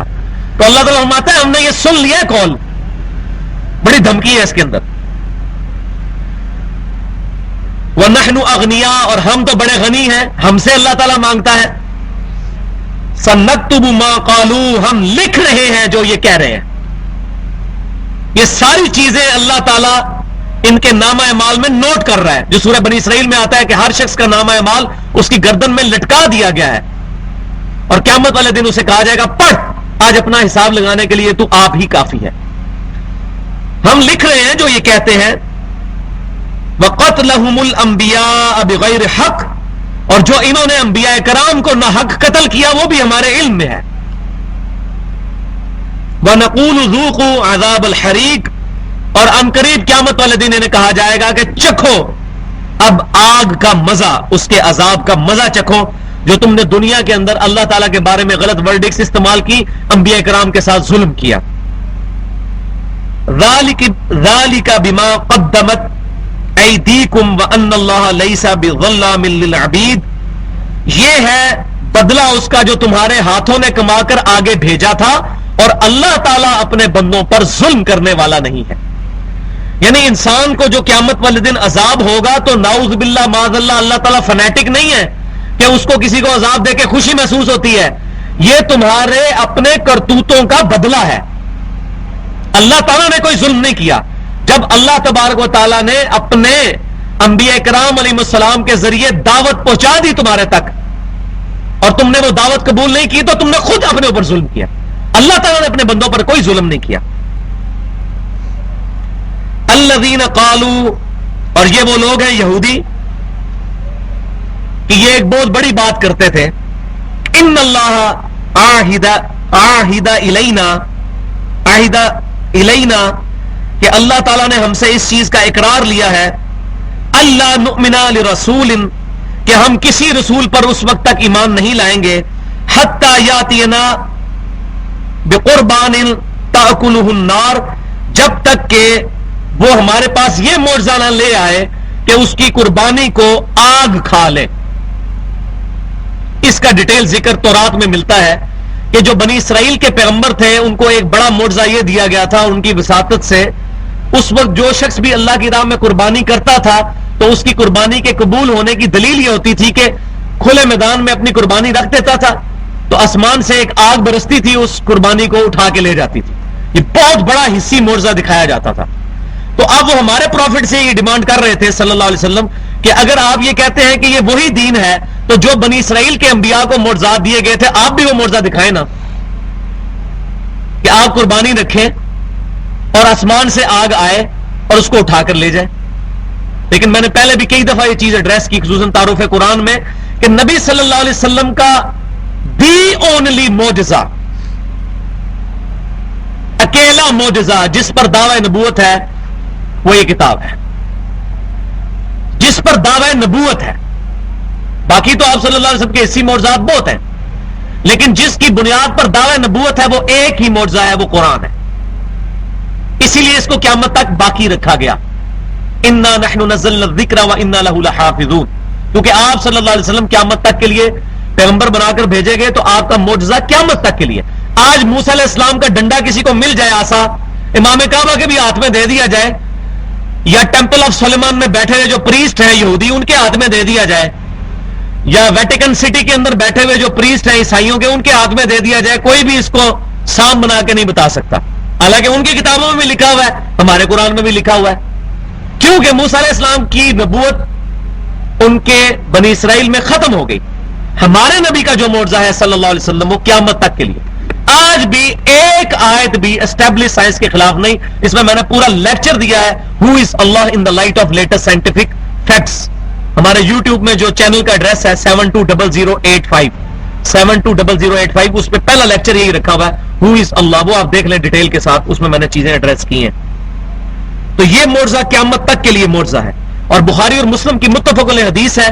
Speaker 1: تو اللہ تعالیٰ فرماتا ہے ہم نے یہ سن لیا ہے قول، بڑی دھمکی ہے اس کے اندر۔ وَنَحْنُ أَغْنِيَاءُ، اور ہم تو بڑے غنی ہیں، ہم سے اللہ تعالیٰ مانگتا ہے۔ سَنَكْتُبُ مَا قَالُوا، ہم لکھ رہے ہیں جو یہ کہہ رہے ہیں۔ یہ ساری چیزیں اللہ تعالیٰ ان کے نامہ اعمال میں نوٹ کر رہا ہے، جو سورہ بنی اسرائیل میں آتا ہے کہ ہر شخص کا نامہ اعمال اس کی گردن میں لٹکا دیا گیا ہے، اور قیامت والے دن اسے کہا جائے گا پڑھ، آج اپنا حساب لگانے کے لیے تو آپ ہی کافی ہے۔ ہم لکھ رہے ہیں جو یہ کہتے ہیں وَقَتْلَهُمُ الْأَنْبِيَاءَ بِغَيْرِ حق، اور جو انہوں نے انبیاء کرام کو ناحق قتل کیا وہ بھی ہمارے علم میں ہے۔ وَنَقُولُ ذُوقُوا عَذَابَ الْحَرِيقِ، اور عنقریب قیامت والے دن انہیں کہا جائے گا کہ چکھو اب آگ کا مزہ، اس کے عذاب کا مزہ چکھو جو تم نے دنیا کے اندر اللہ تعالیٰ کے بارے میں غلط ورڈکس استعمال کی، انبیاء کرام کے ساتھ ظلم کیا۔ ذَلِكَ بِمَا قَدَّمَتْ أَيْدِيكُمْ وَأَنَّ اللَّهَ لَيْسَ بِظَلَّامٍ لِلْعَبِيدِ، یہ ہے بدلہ اس کا جو تمہارے ہاتھوں نے کما کر آگے بھیجا تھا، اور اللہ تعالیٰ اپنے بندوں پر ظلم کرنے والا نہیں ہے۔ یعنی انسان کو جو قیامت والے دن عذاب ہوگا تو نعوذ باللہ معاذ اللہ تعالیٰ فنیٹک نہیں ہے کہ اس کو کسی کو عذاب دے کے خوشی محسوس ہوتی ہے، یہ تمہارے اپنے کرتوتوں کا بدلہ ہے۔ اللہ تعالیٰ نے کوئی ظلم نہیں کیا۔ جب اللہ تبارک و تعالیٰ نے اپنے انبیاء کرام علیہ السلام کے ذریعے دعوت پہنچا دی تمہارے تک، اور تم نے وہ دعوت قبول نہیں کی، تو تم نے خود اپنے اوپر ظلم کیا۔ اللہ تعالیٰ نے اپنے بندوں پر کوئی ظلم نہیں کیا۔ الذین قالوا، اور یہ وہ لوگ ہیں یہودی کہ یہ ایک بہت بڑی بات کرتے تھے، ان اللہ عاہد الینا، کہ اللہ تعالیٰ نے ہم سے اس چیز کا اقرار لیا ہے، اللہ نؤمن لرسول، کہ ہم کسی رسول پر اس وقت تک ایمان نہیں لائیں گے، حتی یاتینا بقربان تأکلہ النار، جب تک کہ وہ ہمارے پاس یہ معجزہ نہ لے آئے کہ اس کی قربانی کو آگ کھا لے۔ اس کا ڈیٹیل ذکر تورات میں ملتا ہے کہ جو بنی اسرائیل کے پیغمبر تھے ان کو ایک بڑا معجزہ یہ دیا گیا تھا ان کی وساطت سے، اس وقت جو شخص بھی اللہ کی راہ میں قربانی کرتا تھا تو اس کی قربانی کے قبول ہونے کی دلیل یہ ہوتی تھی کہ کھلے میدان میں اپنی قربانی رکھ دیتا تھا تو آسمان سے ایک آگ برستی تھی، اس قربانی کو اٹھا کے لے جاتی تھی۔ یہ بہت بڑا حصی معجزہ دکھایا جاتا تھا۔ تو اب وہ ہمارے پروفٹ سے یہ ڈیمانڈ کر رہے تھے صلی اللہ علیہ وسلم کہ اگر آپ یہ کہتے ہیں کہ یہ وہی دین ہے تو جو بنی اسرائیل کے انبیاء کو معجزات دیے گئے تھے آپ بھی وہ معجزہ دکھائیں نا، کہ آپ قربانی رکھیں اور آسمان سے آگ آئے اور اس کو اٹھا کر لے جائے۔ لیکن میں نے پہلے بھی کئی دفعہ یہ چیز ایڈریس کی، خصوصاً تعارف قرآن میں، کہ نبی صلی اللہ علیہ وسلم کا دی اونلی معجزہ، اکیلا معجزہ جس پر دعوی نبوت ہے وہ یہ کتاب ہے، جس پر دعوی نبوت ہے۔ باقی تو آپ صلی اللہ علیہ وسلم کے حصی معجزات بہت ہیں، لیکن جس کی بنیاد پر دعوی نبوت ہے وہ ایک ہی معجزہ ہے، وہ قرآن ہے۔ اسی لیے اس کو قیامت تک باقی رکھا گیا، انا نحن نزلنا الذکر وانا لہ لحافظون، کیونکہ آپ صلی اللہ علیہ وسلم قیامت تک کے لیے پیغمبر بنا کر بھیجے گئے، تو آپ کا معجزہ قیامت تک کے لیے۔ آج موسیٰ علیہ السلام کا ڈنڈا کسی کو مل جائے آسا، امام کعبہ کے بھی ہاتھ میں دے دیا جائے، یا ٹیمپل آف سلیمان میں بیٹھے ہوئے جو پریسٹ ہیں یہودی ان کے ہاتھ میں دے دیا جائے، یا ویٹیکن سٹی کے اندر بیٹھے ہوئے جو پریسٹ ہیں عیسائیوں کے ان کے ہاتھ میں دے دیا جائے، کوئی بھی اس کو سام بنا کے نہیں بتا سکتا، حالانکہ ان کی کتابوں میں بھی لکھا ہوا ہے، ہمارے قرآن میں بھی لکھا ہوا ہے۔ کیونکہ موسیٰ علیہ السلام کی نبوت ان کے بنی اسرائیل میں ختم ہو گئی، ہمارے نبی کا جو معجزہ ہے صلی اللہ علیہ وسلم وہ قیامت تک کے لیے۔ آج بھی ایک آیت بھی اسٹیبلش سائنس کے خلاف نہیں، اس میں نے پورا لیکچر دیا ہے who is Allah in the light of latest scientific facts. ہمارے یوٹیوب میں جو چینل کا ایڈریس ہے 720085 720085، اس پہ پہلا لیکچر یہی رکھا ہوا ہے ہو از اللہ، وہ آپ دیکھ لیں ڈیٹیل کے ساتھ، اس میں نے چیزیں ایڈریس کی ہیں۔ تو یہ معجزہ قیامت تک کے لیے معجزہ ہے، اور بخاری اور مسلم کی متفق علیہ حدیث ہے،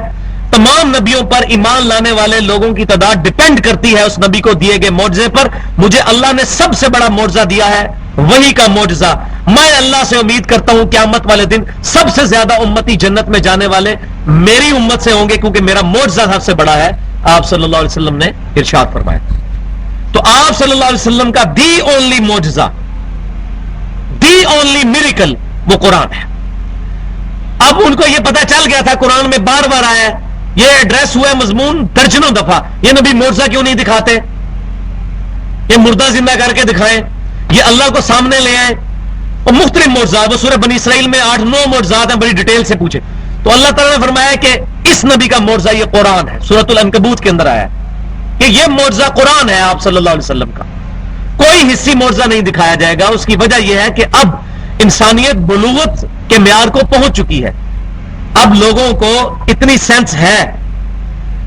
Speaker 1: تمام نبیوں پر ایمان لانے والے لوگوں کی تعداد ڈیپینڈ کرتی ہے اس نبی کو دیے گئے معجزے پر۔ مجھے اللہ نے سب سے بڑا معجزہ دیا ہے، وہی کا معجزہ۔ میں اللہ سے امید کرتا ہوں قیامت والے دن سب سے زیادہ امتی جنت میں جانے والے میری امت سے ہوں گے، کیونکہ میرا معجزہ سب سے بڑا ہے، آپ صلی اللہ علیہ وسلم نے ارشاد فرمایا۔ تو آپ صلی اللہ علیہ وسلم کا دی اونلی معجزہ، دی اونلی میریکل وہ قرآن ہے۔ اب ان کو یہ پتہ چل گیا تھا، قرآن میں بار بار آیا ہے، یہ ایڈریس ہوا ہے مضمون درجنوں دفعہ، یہ نبی معجزہ کیوں نہیں دکھاتے، یہ مردہ زندہ کر کے دکھائیں، یہ اللہ کو سامنے لے آئیں، اور مختلف معجزات، وہ سورہ بنی اسرائیل میں 8-9 معجزات ہیں، بڑی ڈیٹیل سے پوچھے تو اللہ تعالیٰ نے فرمایا کہ اس نبی کا معجزہ یہ قرآن ہے. سورۃ العنکبوت کے اندر آیا ہے کہ یہ معجزہ قرآن ہے آپ صلی اللہ علیہ وسلم کا، کوئی حصی معجزہ نہیں دکھایا جائے گا. اس کی وجہ یہ ہے کہ اب انسانیت بلوغت کے معیار کو پہنچ چکی ہے. اب لوگوں کو اتنی سینس ہے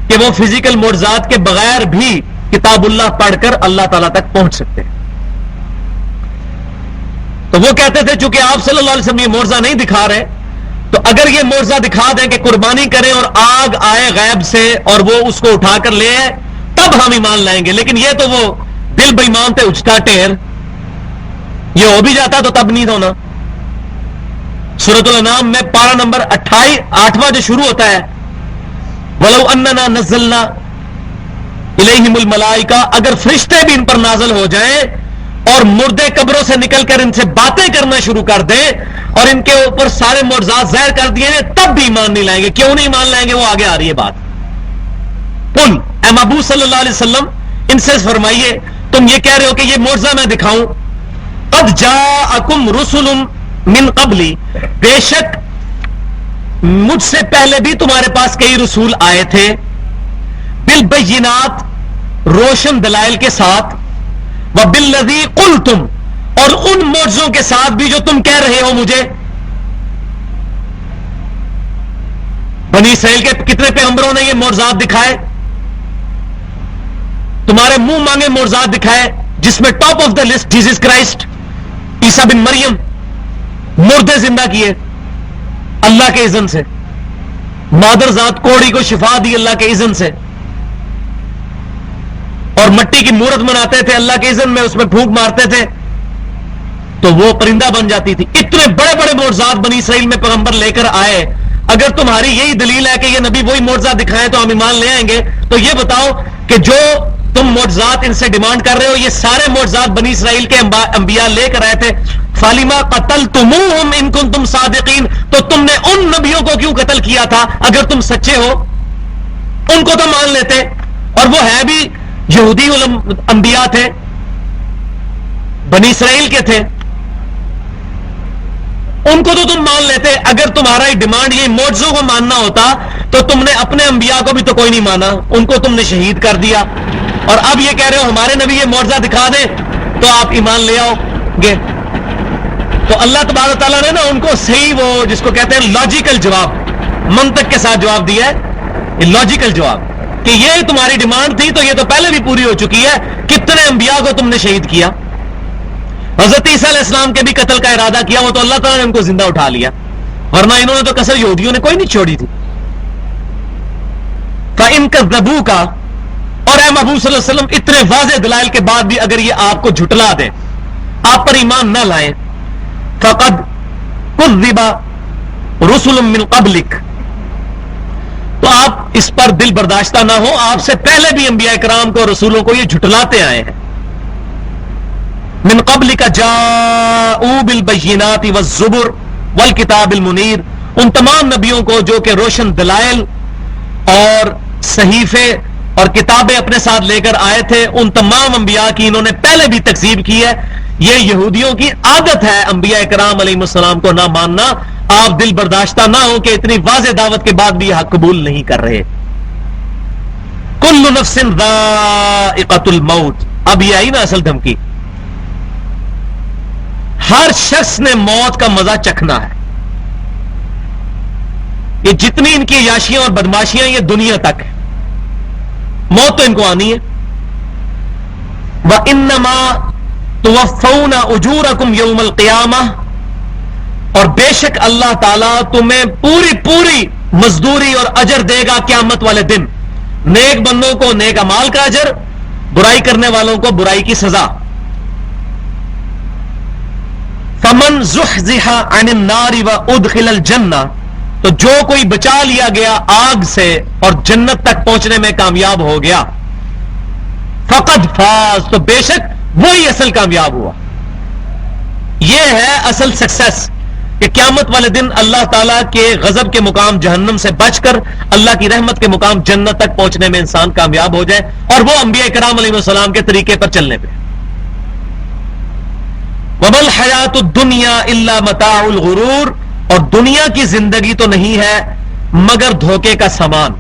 Speaker 1: کہ وہ فزیکل معجزات کے بغیر بھی کتاب اللہ پڑھ کر اللہ تعالیٰ تک پہنچ سکتے ہیں. تو وہ کہتے تھے چونکہ آپ صلی اللہ علیہ وسلم یہ معجزہ نہیں دکھا رہے، تو اگر یہ معجزہ دکھا دیں کہ قربانی کریں اور آگ آئے غیب سے اور وہ اس کو اٹھا کر لے آئے تب ہم ایمان لائیں گے. لیکن یہ تو وہ دل بے ایمان تھے اچھتا ٹیر، یہ ہو بھی جاتا تو تب نہیں ہونا. سورۃ الانعام میں پارہ نمبر 8واں جو شروع ہوتا ہے وَلَوْ أَنَّنَا نَزَّلْنَا إِلَيْهِمُ الْمَلَائِكَةَ، اگر فرشتے بھی ان پر نازل ہو جائیں اور مردے قبروں سے نکل کر ان سے باتیں کرنا شروع کر دیں اور ان کے اوپر سارے معجزات ظاہر کر دیے تب بھی ایمان نہیں لائیں گے. کیوں نہیں ایمان لائیں گے؟ وہ آگے آ رہی ہے بات. قل، اے محبوب صلی اللہ علیہ وسلم ان سے فرمائیے تم یہ کہہ رہے ہو کہ یہ معجزہ میں دکھاؤں، قد جاءکم رسل من قبلی، بے شک مجھ سے پہلے بھی تمہارے پاس کئی رسول آئے تھے، بالبینات، روشن دلائل کے ساتھ، وبالذی قلتم، اور ان معجزوں کے ساتھ بھی جو تم کہہ رہے ہو مجھے. بنی اسرائیل کے کتنے پیغمبروں نے یہ معجزات دکھائے، تمہارے منہ مانگے معجزات دکھائے، جس میں top of the list Jesus Christ, عیسیٰ بن مریم، مردے زندہ کیے اللہ کے اذن سے، مادر ذات کوڑی کو شفا دی اللہ کے اذن سے، اور مٹی کی مورت بناتے تھے اللہ کے اذن میں، اس میں پھونک مارتے تھے تو وہ پرندہ بن جاتی تھی. اتنے بڑے بڑے معجزات بنی اسرائیل میں پیغمبر لے کر آئے. اگر تمہاری یہی دلیل ہے کہ یہ نبی وہی معجزہ دکھائیں تو ہم ایمان لے آئیں گے، تو یہ بتاؤ کہ جو تم معجزات ان سے ڈیمانڈ کر رہے ہو یہ سارے معجزات بنی اسرائیل کے انبیاء لے کر آئے تھے. فَلِمَا قَتَلْتُمُوهُمْ إِن كُنتُمْ صَادِقِينَ، تو تم نے ان نبیوں کو کیوں قتل کیا تھا اگر تم سچے ہو؟ ان کو تو مان لیتے، اور وہ ہے بھی یہودی انبیاء تھے، بنی اسرائیل کے تھے، ان کو تو تم مان لیتے. اگر تمہارا یہ ڈیمانڈ یہ معجزوں کو ماننا ہوتا تو تم نے اپنے انبیاء کو بھی تو کوئی نہیں مانا، ان کو تم نے شہید کر دیا، اور اب یہ کہہ رہے ہو ہمارے نبی یہ معجزہ دکھا دیں تو آپ ایمان لے آؤ گے. تو اللہ تبارک تعالیٰ نے نا ان کو صحیح وہ جس کو کہتے ہیں لاجیکل جواب، منطق کے ساتھ جواب دیا ہے، یہ لاجیکل جواب کہ یہ تمہاری ڈیمانڈ تھی تو یہ تو پہلے بھی پوری ہو چکی ہے. کتنے انبیاء کو تم نے شہید کیا؟ حضرت عیسیٰ علیہ السلام کے بھی قتل کا ارادہ کیا، وہ تو اللہ تعالیٰ نے ان کو زندہ اٹھا لیا، ورنہ انہوں نے تو کسر یہودیوں نے کوئی نہیں چھوڑی تھی. فَإِن كَذَّبُوكَ، اور اے محبوب صلی اللہ علیہ وسلم اتنے واضح دلائل کے بعد بھی اگر یہ آپ کو جھٹلا دیں، آپ پر ایمان نہ لائیں، فَقَدْ كُذِّبَ رُسُلٌ مِّن قَبْلِكَ، تو آپ اس پر دل برداشتہ نہ ہو، آپ سے پہلے بھی انبیاء کرام کو، رسولوں کو یہ جھٹلاتے آئے ہیں. من قبلک جاءوا بالبینات والزبر والکتاب المنیر، ان تمام نبیوں کو جو کہ روشن دلائل اور صحیفے اور کتابیں اپنے ساتھ لے کر آئے تھے، ان تمام انبیاء کی انہوں نے پہلے بھی تکذیب کی ہے. یہ یہودیوں کی عادت ہے انبیاء کرام علیہ السلام کو نہ ماننا. آپ دل برداشتہ نہ ہو کہ اتنی واضح دعوت کے بعد بھی یہ حق قبول نہیں کر رہے. کل نفس ذائقۃ الموت، اب یہ آئی نا اصل دھمکی، ہر شخص نے موت کا مزہ چکھنا ہے. یہ جتنی ان کی عیاشیاں اور بدماشیاں یہ دنیا تک ہے، موت تو ان کو آنی ہے. وَإِنَّمَا تُوَفَّوْنَ أُجُورَكُمْ يَوْمَ الْقِيَامَةِ، اور بے شک اللہ تعالیٰ تمہیں پوری پوری مزدوری اور اجر دے گا قیامت والے دن. نیک بندوں کو نیک اعمال کا اجر، برائی کرنے والوں کو برائی کی سزا. فَمَنْ زُحْزِحَ عَنِ النَّارِ وَأُدْخِلَ الْجَنَّةَ، تو جو کوئی بچا لیا گیا آگ سے اور جنت تک پہنچنے میں کامیاب ہو گیا، فقد فاز، تو بے شک وہی اصل کامیاب ہوا. یہ ہے اصل سکسیس کہ قیامت والے دن اللہ تعالیٰ کے غضب کے مقام جہنم سے بچ کر اللہ کی رحمت کے مقام جنت تک پہنچنے میں انسان کامیاب ہو جائے، اور وہ انبیاء کرام علیہ السلام کے طریقے پر چلنے پہ. وَمَا الْحَيَاةُ الدُّنْيَا إِلَّا مَتَاعُ الْغُرُورِ، اور دنیا کی زندگی تو نہیں ہے مگر دھوکے کا سامان.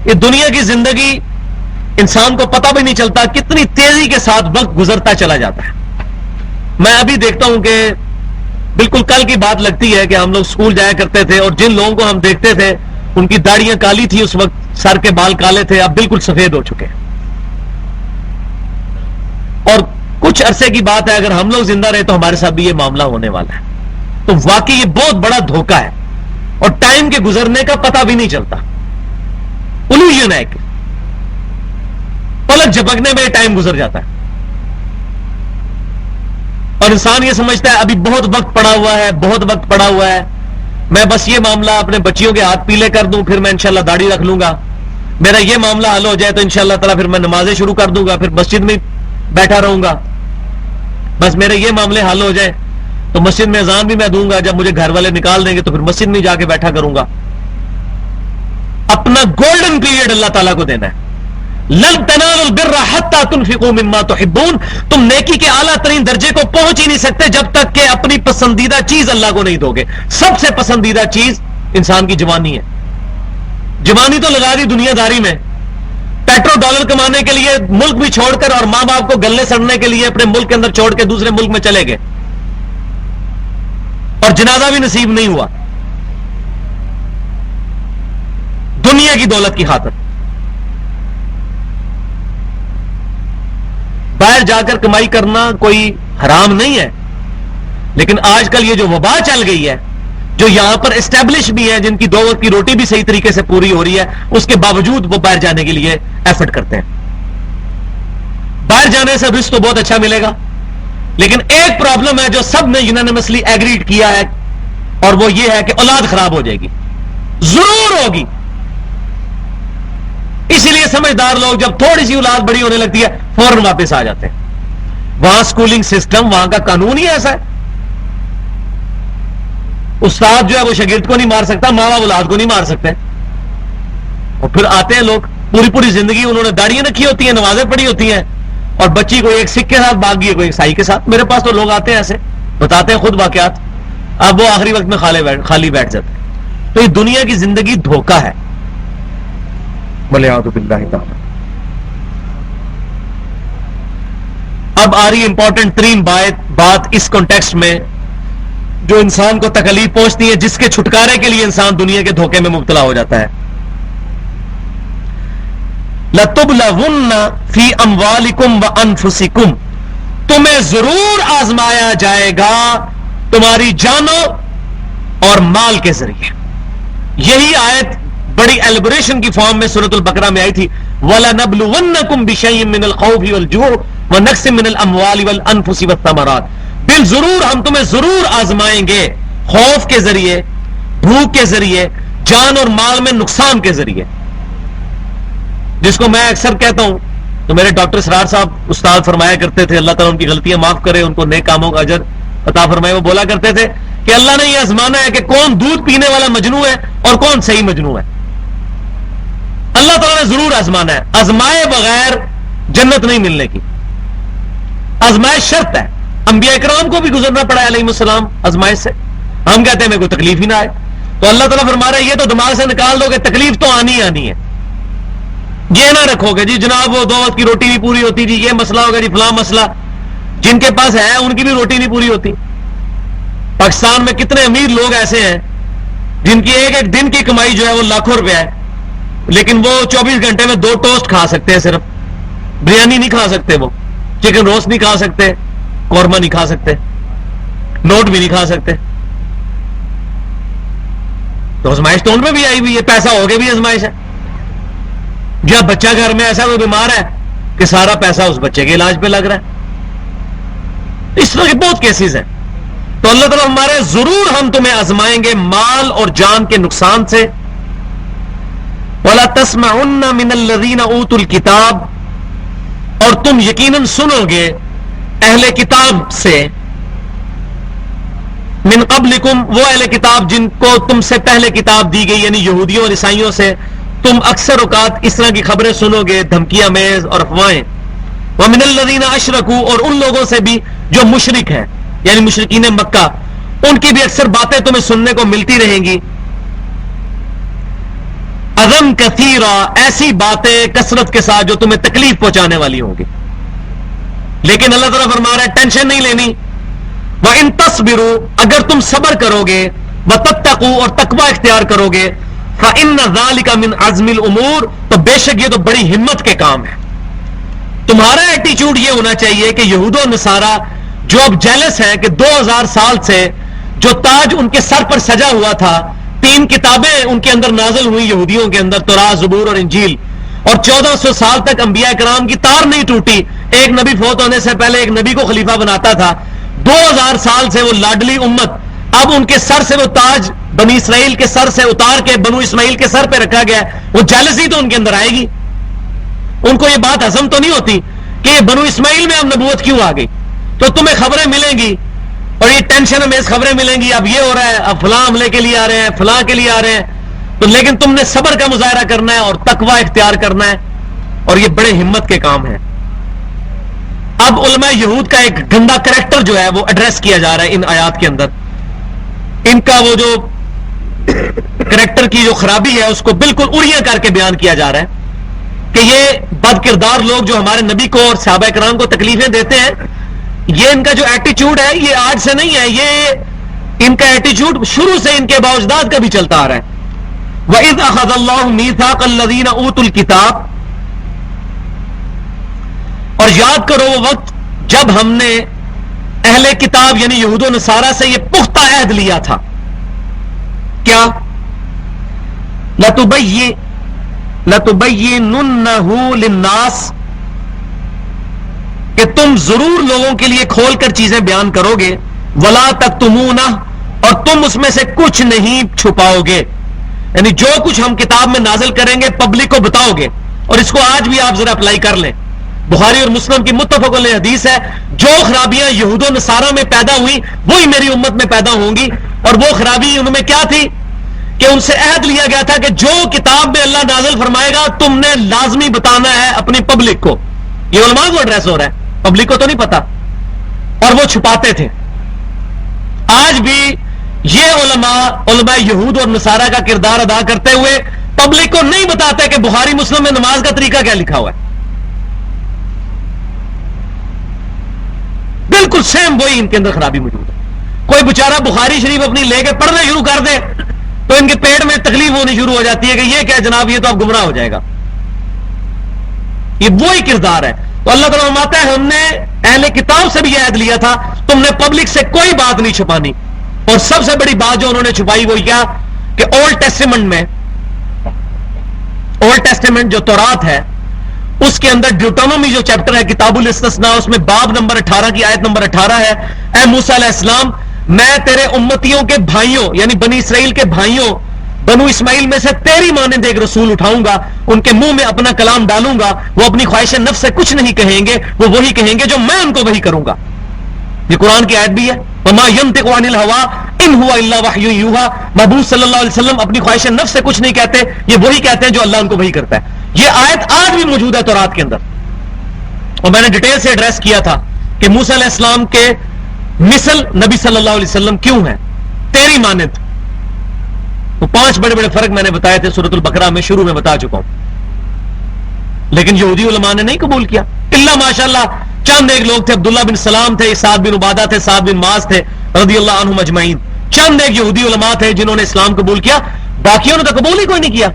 Speaker 1: یہ دنیا کی زندگی انسان کو پتہ بھی نہیں چلتا کتنی تیزی کے ساتھ وقت گزرتا چلا جاتا ہے. میں ابھی دیکھتا ہوں کہ بالکل کل کی بات لگتی ہے کہ ہم لوگ اسکول جایا کرتے تھے اور جن لوگوں کو ہم دیکھتے تھے ان کی داڑیاں کالی تھی اس وقت، سر کے بال کالے تھے، اب بالکل سفید ہو چکے. اور کچھ عرصے کی بات ہے اگر ہم لوگ زندہ رہے تو ہمارے ساتھ بھی یہ معاملہ ہونے والا ہے. تو واقعی یہ بہت بڑا دھوکہ ہے اور ٹائم کے گزرنے کا پتہ بھی نہیں چلتا. الوژن ہے کہ پلک جھپکنے میں ٹائم گزر جاتا ہے اور انسان یہ سمجھتا ہے ابھی بہت وقت پڑا ہوا ہے، بہت وقت پڑا ہوا ہے، میں بس یہ معاملہ اپنے بچیوں کے ہاتھ پیلے کر دوں پھر میں انشاءاللہ داڑھی رکھ لوں گا، میرا یہ معاملہ حل ہو جائے تو انشاءاللہ تعالیٰ پھر میں نمازیں شروع کر دوں گا، پھر مسجد میں بیٹھا رہوں گا، بس میرے یہ معاملے حل ہو جائے تو مسجد میں اذان بھی میں دوں گا، جب مجھے گھر والے نکال دیں گے تو پھر مسجد میں جا کے بیٹھا کروں گا. اپنا گولڈن پیریڈ اللہ تعالیٰ کو دینا ہے. لن تنالوا البر حتى تنفقوا مما تحبون، تم نیکی کے اعلیٰ ترین درجے کو پہنچ ہی نہیں سکتے جب تک کہ اپنی پسندیدہ چیز اللہ کو نہیں دو گے. سب سے پسندیدہ چیز انسان کی جوانی ہے. جوانی تو لگا دی دنیا داری میں، پیٹرو ڈالر کمانے کے لیے ملک بھی چھوڑ کر اور ماں باپ کو گلے سڑنے کے لیے اپنے ملک کے اندر چھوڑ کے دوسرے ملک میں چلے گئے اور جنازہ بھی نصیب نہیں ہوا دنیا کی دولت کی خاطر. باہر جا کر کمائی کرنا کوئی حرام نہیں ہے، لیکن آج کل یہ جو وبا چل گئی ہے، جو یہاں پر اسٹیبلش بھی ہے، جن کی 2 وقت کی روٹی بھی صحیح طریقے سے پوری ہو رہی ہے، اس کے باوجود وہ باہر جانے کے لیے ایفرٹ کرتے ہیں. باہر جانے سے رزق تو بہت اچھا ملے گا، لیکن ایک پرابلم ہے جو سب نے یونانیمسلی ایگریڈ کیا ہے اور وہ یہ ہے کہ اولاد خراب ہو جائے گی، ضرور ہوگی. اسی لیے سمجھدار لوگ جب تھوڑی سی اولاد بڑی ہونے لگتی ہے فوراً واپس آ جاتے ہیں. وہاں سکولنگ سسٹم، وہاں کا قانون ہی ایسا ہے. استاد جو ہے وہ شاگرد کو نہیں مار سکتا، ماں باپ اولاد کو نہیں مار سکتے. اور پھر آتے ہیں لوگ پوری زندگی انہوں نے داڑیاں رکھی ہوتی ہیں، نمازیں پڑھی ہوتی ہیں، اور بچی کو ایک سکھ کے ساتھ بھاگ گئی، کوئی عیسائی کے ساتھ. میرے پاس تو لوگ آتے ہیں ایسے بتاتے ہیں خود واقعات، اب وہ آخری وقت میں خالی بیٹھ جاتے ہیں. تو یہ دنیا کی زندگی دھوکہ ہے. وَلِعَوْذُ بِاللَّهِ تَعَالَى. اب آ رہی امپورٹنٹ ترین بات اس کانٹیکسٹ میں جو انسان کو تکلیف پہنچتی ہے، جس کے چھٹکارے کے لیے انسان دنیا کے دھوکے میں مبتلا ہو جاتا ہے. لَتُبْلَوُنَّ فِي أَمْوَالِكُمْ وَأَنفُسِكُمْ، تمہیں ضرور آزمایا جائے گا تمہاری جانوں اور مال کے ذریعے. یہی آیت بڑی ایلیبریشن کی فارم میں سورۃ البقرہ میں آئی تھی. وَلَنَبْلُوَنَّكُمْ بِشَيْءٍ مِّنَ الْخَوْفِ وَالْجُوعِ وَنَقْصٍ مِّنَ الْأَمْوَالِ وَالْأَنفُسِ وَالثَّمَرَاتِ، بالضرور ہم تمہیں ضرور آزمائیں گے، خوف کے ذریعے، بھوک کے ذریعے، جان اور مال میں نقصان کے ذریعے. جس کو میں اکثر کہتا ہوں تو میرے ڈاکٹر سرار صاحب استاد فرمایا کرتے تھے، اللہ تعالیٰ ان کی غلطیاں معاف کرے، ان کو نیک کاموں کا اجر عطا فرمائے. وہ بولا کرتے تھے کہ اللہ نے یہ آزمانا ہے کہ کون دودھ پینے والا مجنو ہے اور کون صحیح مجنو ہے. اللہ تعالیٰ نے ضرور آزمانا ہے. آزمائے بغیر جنت نہیں ملنے کی، آزمائش شرط ہے. انبیاء کرام کو بھی گزرنا پڑا علیہ السلام آزمائش سے. ہم کہتے ہیں میں کوئی تکلیف ہی نہ آئے، تو اللہ تعالیٰ فرما رہا ہے یہ تو دماغ سے نکال دو کہ تکلیف تو آنی ہے. یہ نہ رکھو گے جی جناب وہ 2 وقت کی روٹی نہیں پوری ہوتی، جی یہ مسئلہ ہوگا، جی فلاں مسئلہ. جن کے پاس ہے ان کی بھی روٹی نہیں پوری ہوتی. پاکستان میں کتنے امیر لوگ ایسے ہیں جن کی ایک دن کی کمائی جو ہے وہ لاکھوں روپیہ ہے، لیکن وہ 24 گھنٹے میں 2 ٹوسٹ کھا سکتے ہیں، صرف بریانی نہیں کھا سکتے، وہ چکن روسٹ نہیں کھا سکتے، قورمہ نہیں کھا سکتے، نوٹ بھی نہیں کھا سکتے. تو آزمائش تو ان میں بھی آئی ہوئی ہے، پیسہ ہو کے بھی آزمائش ہے. یا بچہ گھر میں ایسا کوئی بیمار ہے کہ سارا پیسہ اس بچے کے علاج پہ لگ رہا ہے. اس طرح کے بہت کیسز ہیں. تو اللہ تعالیٰ ہمارے ضرور ہم تمہیں آزمائیں گے مال اور جان کے نقصان سے. وَلَا تَسْمَعُنَّ مِنَ الَّذِينَ أُوتُوا الْكِتَابَ، اور تم یقیناً سنو گے اہل کتاب سے، من قبلکم، وہ اہل کتاب جن کو تم سے پہلے کتاب دی گئی، یعنی یہودیوں اور عیسائیوں سے تم اکثر اوقات اس طرح کی خبریں سنو گے، دھمکیاں میز اور افواہیں. وَمِنَ الَّذِينَ أَشْرَكُوا، اور ان لوگوں سے بھی جو مشرک ہیں یعنی مشرکین مکہ، ان کی بھی اکثر باتیں تمہیں سننے کو ملتی رہیں گی. اذًا کثیرا، ایسی باتیں کثرت کے ساتھ جو تمہیں تکلیف پہنچانے والی ہوں گی. لیکن اللہ تعالیٰ فرما رہا ہے ٹینشن نہیں لینی. وَإِن تَصْبِرُوا، اگر تم صبر کرو گے، وَتَتَّقُوا، اور تقوی اختیار کرو گے، فَإِنَّ ذَلِكَ مِنْ عَزْمِ الْأُمُورِ، تو بے شک یہ تو بڑی ہمت کے کام ہے. تمہارا ایٹیچیوڈ یہ ہونا چاہیے کہ یہود و نصارہ جو اب جیلس ہیں کہ 2000 سال سے جو تاج ان کے سر پر سجا ہوا تھا، 3 کتابیں ان کے اندر نازل ہوئی یہودیوں کے اندر، تورات، زبور اور انجیل، اور 1400 سال تک انبیاء کرام کی تار نہیں ٹوٹی. ایک نبی فوت ہونے سے پہلے ایک نبی کو خلیفہ بناتا تھا. 2000 سال سے وہ لاڈلی امت، اب ان کے سر سے وہ تاج بنی اسرائیل کے سر سے اتار کے بنو اسماعیل کے سر پہ رکھا گیا. وہ جیلسی تو ان کے اندر آئے گی. ان کو یہ بات ہضم تو نہیں ہوتی کہ یہ بنو اسماعیل میں اب نبوت کیوں آ گئی. تو تمہیں خبریں ملیں گی اور یہ ٹینشن میں خبریں ملیں گی، اب یہ ہو رہا ہے، اب فلاں حملے کے لیے آ رہے ہیں، فلاں کے لیے آ رہے ہیں. تو لیکن تم نے صبر کا مظاہرہ کرنا ہے اور تقوی اختیار کرنا ہے، اور یہ بڑے ہمت کے کام ہیں. اب علماء یہود کا ایک گندا کریکٹر جو ہے وہ ایڈریس کیا جا رہا ہے ان آیات کے اندر. ان کا وہ جو کریکٹر کی جو خرابی ہے اس کو بالکل اڑیاں کر کے بیان کیا جا رہا ہے کہ یہ بد کردار لوگ جو ہمارے نبی کو اور صحابہ کرام کو تکلیفیں دیتے ہیں، یہ ان کا جو ایٹیچیوڈ ہے یہ آج سے نہیں ہے، یہ ان کا ایٹیچیوڈ شروع سے ان کے باوجداد کا بھی چلتا آ رہا ہے. وَإِذْ أَخَذَ اللَّهُ مِيثَاقَ الَّذِينَ أُوتُوا الْكِتَابَ، اور یاد کرو وہ وقت جب ہم نے اہل کتاب یعنی یہود و نصارہ سے یہ پختہ عہد لیا تھا. کیا؟ لَتُبَيِّنُنَّهُ لِلنَّاسِ، کہ تم ضرور لوگوں کے لیے کھول کر چیزیں بیان کرو گے، وَلَا تَكْتُمُونَهُ، اور تم اس میں سے کچھ نہیں چھپاؤ گے. یعنی جو کچھ ہم کتاب میں نازل کریں گے پبلک کو بتاؤ گے. اور اس کو آج بھی آپ ذرا اپلائی کر لیں. بخاری اور مسلم کی متفق علیہ حدیث ہے، جو خرابیاں یہود و نصارہ میں پیدا ہوئی وہی میری امت میں پیدا ہوں گی. اور وہ خرابی ان میں کیا تھی کہ ان سے عہد لیا گیا تھا کہ جو کتاب میں اللہ نازل فرمائے گا تم نے لازمی بتانا ہے اپنی پبلک کو. یہ علماء کو ایڈریس ہو رہا ہے، پبلک کو تو نہیں پتا، اور وہ چھپاتے تھے. آج بھی یہ علماء یہود اور نصارہ کا کردار ادا کرتے ہوئے پبلک کو نہیں بتاتے کہ بخاری مسلم میں نماز کا طریقہ کیا لکھا ہوا ہے. بالکل سیم وہی ان کے اندر خرابی موجود ہے. کوئی بیچارہ بخاری شریف اپنی لے کے پڑھنا شروع کر دے تو ان کے پیٹ میں تکلیف ہونی شروع ہو جاتی ہے کہ یہ کیا جناب، یہ تو اب گمراہ ہو جائے گا. یہ وہی کردار ہے. تو اللہ تعالیٰ فرماتا ہے ہم نے اہل کتاب سے بھی عہد لیا تھا، تم نے پبلک سے کوئی بات نہیں چھپانی. اور سب سے بڑی بات جو انہوں نے چھپائی وہ کیا کہ اولڈ ٹیسٹیمنٹ جو تورات ہے اس کے اندر ڈیوٹونومی جو چیپٹر ہے کتاب الاستثناء، اس میں باب نمبر 18 کی آیت نمبر 18 ہے، اے موسیٰ علیہ السلام میں تیرے امتیوں کے بھائیوں یعنی بنی اسرائیل کے بھائیوں بنو اسماعیل میں سے تیری مانند ایک رسول اٹھاؤں گا، ان کے منہ میں اپنا کلام ڈالوں گا، وہ اپنی خواہش نفس سے کچھ نہیں کہیں گے، وہ وہی کہیں گے جو میں ان کو وہی کروں گا. یہ قرآن کی آیت بھی ہے، وَمَا يَنْطِقُ عَنِ الْهَوَىٰ إِنْ هُوَ إِلَّا وَحْيٌ يُوحَىٰ. محبوب صلی اللہ علیہ وسلم اپنی خواہش نفس سے کچھ نہیں کہتے، یہ وہی کہتے ہیں جو اللہ ان کو وہی کرتا ہے. یہ آیت آج بھی موجود ہے تورات کے اندر. اور میں نے ڈیٹیل سے ایڈریس کیا تھا کہ موسیٰ علیہ السلام کے مثل نبی صلی اللہ علیہ وسلم کیوں ہیں، تیری مانند. وہ 5 بڑے بڑے فرق میں نے بتائے تھے سورۃ البقرہ میں، شروع میں بتا چکا ہوں. لیکن یہودی علماء نے نہیں قبول کیا الا ماشاءاللہ چند ایک لوگ تھے، عبداللہ بن سلام تھے، سعد بن عبادہ تھے، سعد بن معاذ تھے رضی اللہ عنہم اجمعین. چند ایک یہودی علماء تھے جنہوں نے اسلام قبول کیا، باقیوں نے تو قبول ہی کوئی نہیں کیا.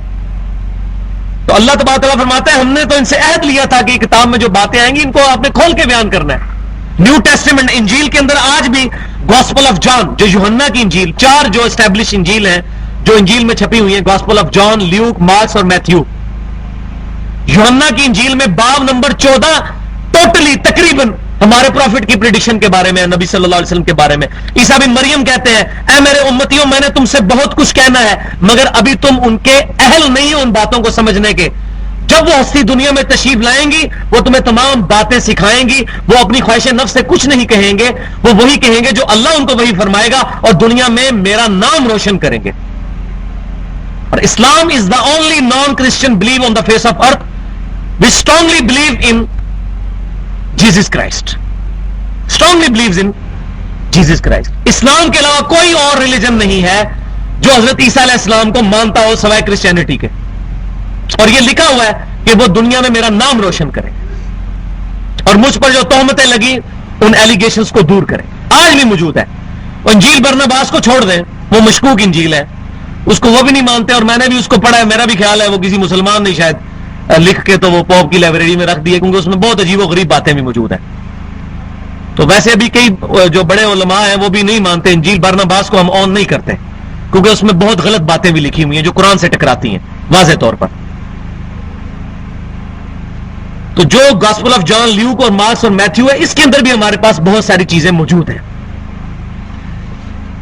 Speaker 1: تو اللہ تبارک و تعالیٰ فرماتا ہے ہم نے تو ان سے عہد لیا تھا کہ کتاب میں جو باتیں آئیں گی ان کو آپ نے کھول کے بیان کرنا ہے. نیو ٹیسٹیمنٹ انجیل کے اندر آج بھی گاسپل آف جان جو یوحنا کی انجیل، 4 جو اسٹیبلش انجیل ہیں جو انجیل میں چھپی ہوئی ہیں، gospel of John, Luke, Marks اور میتھیو. یوحنا کی انجیل میں باب نمبر 14 ٹوٹلی تقریباً ہمارے پروفٹ کی پریڈکشن کے بارے میں، نبی صلی اللہ علیہ وسلم کے بارے میں. عیسیٰ بن مریم کہتے ہیں اے میرے امتیوں میں نے تم سے بہت کچھ کہنا ہے مگر ابھی تم ان کے اہل نہیں ہو ان باتوں کو سمجھنے کے. جب وہ ہستی دنیا میں تشریف لائیں گی وہ تمہیں تمام باتیں سکھائیں گی، وہ اپنی خواہش نفس سے کچھ نہیں کہیں گے، وہ وہی کہیں گے جو اللہ ان کو وہی فرمائے گا، اور دنیا میں میرا نام روشن کریں گے. اور Islam is the only non Christian believe on the face of earth. We strongly believe in Jesus Christ. Strongly believes in Jesus Christ. اسلام کے علاوہ کوئی اور ریلیجن نہیں ہے جو حضرت عیسیٰ علیہ السلام کو مانتا ہو سوائے کرسچینٹی کے. اور یہ لکھا ہوا ہے کہ وہ دنیا میں میرا نام روشن کرے اور مجھ پر جو تہمتیں لگی ان ایلیگیشنز کو دور کرے. آج بھی موجود ہے. انجیل برناباس کو چھوڑ دیں, وہ مشکوک انجیل ہے, اس کو وہ بھی نہیں مانتے, اور میں نے بھی اس کو پڑھا ہے, میرا بھی خیال ہے وہ کسی مسلمان نے شاید لکھ کے تو وہ پوپ کی لائبریری میں رکھ دیے, کیونکہ اس میں بہت عجیب و غریب باتیں بھی موجود ہیں. تو ویسے بھی کئی جو بڑے علماء ہیں وہ بھی نہیں مانتے انجیل برناباس کو, ہم آن نہیں کرتے کیونکہ اس میں بہت غلط باتیں بھی لکھی ہوئی ہیں جو قرآن سے ٹکراتی ہیں واضح طور پر. تو جو گاسپل آف جان, لیوک اور مارکس اور میتھیو ہے, اس کے اندر بھی ہمارے پاس بہت ساری چیزیں موجود ہیں.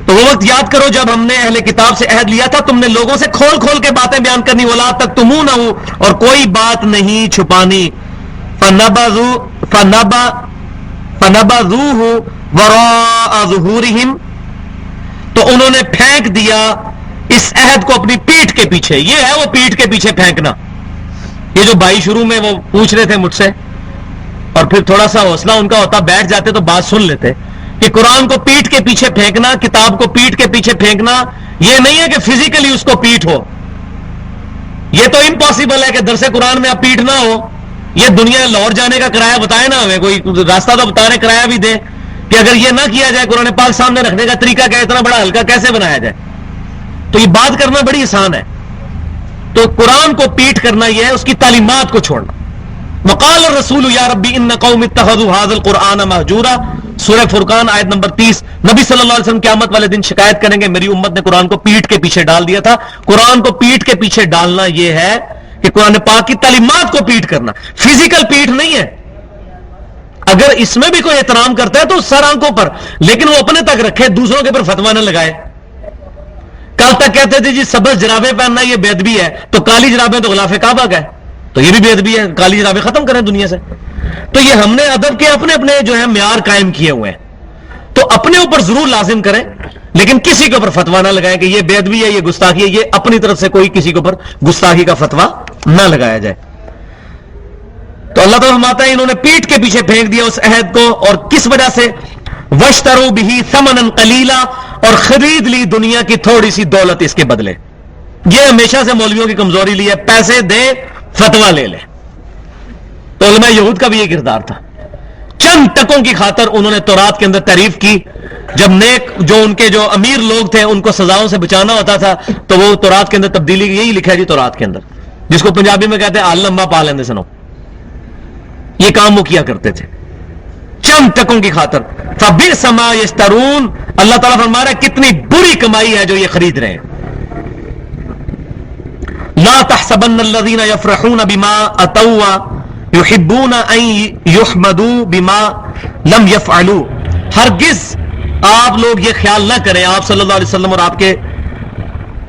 Speaker 1: تو وہ وقت یاد کرو جب ہم نے اہل کتاب سے عہد لیا تھا, تم نے لوگوں سے کھول کھول کے باتیں بیان کرنی, ولا تکتمونہ, اور کوئی بات نہیں چھپانی. فنبذوہ وراء ظہورہم, تو انہوں نے پھینک دیا اس عہد کو اپنی پیٹھ کے پیچھے. یہ ہے وہ پیٹھ کے پیچھے پھینکنا. یہ جو بھائی شروع میں وہ پوچھ رہے تھے مجھ سے, اور پھر تھوڑا سا حوصلہ ان کا ہوتا, بیٹھ جاتے تو بات سن لیتے, کہ قرآن کو پیٹھ کے پیچھے پھینکنا, کتاب کو پیٹھ کے پیچھے پھینکنا, یہ نہیں ہے کہ فزیکلی اس کو پیٹ ہو. یہ تو امپاسبل ہے کہ درس قرآن میں آپ پیٹ نہ ہو. یہ دنیا لاہور جانے کا کرایہ بتائے نا ہمیں, کوئی راستہ تو بتا رہے, کرایہ بھی دے کہ اگر یہ نہ کیا جائے, قرآن پاک سامنے رکھنے کا طریقہ کیا, اتنا بڑا ہلکا کیسے بنایا جائے. تو یہ بات کرنا بڑی آسان ہے. تو قرآن کو پیٹ کرنا یہ ہے, اس کی تعلیمات کو چھوڑنا. وقال الرسول یا ربی ان قوم اتخذوا هذا القرآن مہجورا, سورہ فرقان آیت نمبر 30. نبی صلی اللہ علیہ وسلم قیامت والے دن شکایت کریں گے, میری امت نے قرآن کو پیٹ کے پیچھے ڈال دیا تھا. قرآن کو پیٹ کے پیچھے ڈالنا یہ ہے کہ قرآن پاک کی تعلیمات کو پیٹ کرنا, فزیکل پیٹ نہیں ہے. اگر اس میں بھی کوئی احترام کرتا ہے تو سر آنکھوں پر, لیکن وہ اپنے تک رکھے, دوسروں کے پر فتویٰ نہ لگائے. کل تک کہتے تھے جی سبز جرابیں پہننا یہ بے ادبی ہے, تو کالی جرابیں تو غلاف کعبہ کا ہے, تو یہ بھی بے ادبی ہے, کالی جرابیں ختم کریں دنیا سے. تو یہ ہم نے ادب کے اپنے اپنے جو ہے معیار قائم کیے ہوئے ہیں, تو اپنے اوپر ضرور لازم کریں, لیکن کسی کے اوپر فتویٰ نہ لگائیں کہ یہ بے ادبی ہے, یہ گستاخی ہے. یہ اپنی طرف سے کوئی کسی کے اوپر گستاخی کا فتویٰ نہ لگایا جائے. تو اللہ تعالیٰ فرماتا ہے انہوں نے پیٹ کے پیچھے پھینک دیا اس عہد کو, اور کس وجہ سے, واشتروا به ثمنا قلیلا, اور خرید لی دنیا کی تھوڑی سی دولت اس کے بدلے. یہ ہمیشہ سے مولویوں کی کمزوری لی ہے, پیسے دے فتویٰ لے لے. تو علماء یہود کا بھی یہ کردار تھا. چند ٹکوں کی خاطر انہوں نے تورات کے اندر تعریف کی. جب نیک جو ان کے جو امیر لوگ تھے ان کو سزاؤں سے بچانا ہوتا تھا, تو وہ تورات کے اندر تبدیلی, یہی لکھا ہے جی تورات کے اندر, جس کو پنجابی میں کہتے ہیں آل لمبا پا لیندے سنو. یہ کام وہ کیا کرتے تھے چند ٹکوں کی خاطر. فبئس ما یشترون, اللہ تعالیٰ فرما رہا ہے کتنی بری کمائی ہے جو یہ خرید رہے ہیں. لا تحسبن الذين يفرحون بما اتوا يحبون ان يحمدوا بما لم يفعلوا, ہرگز آپ لوگ یہ خیال نہ کریں, آپ صلی اللہ علیہ وسلم اور آپ کے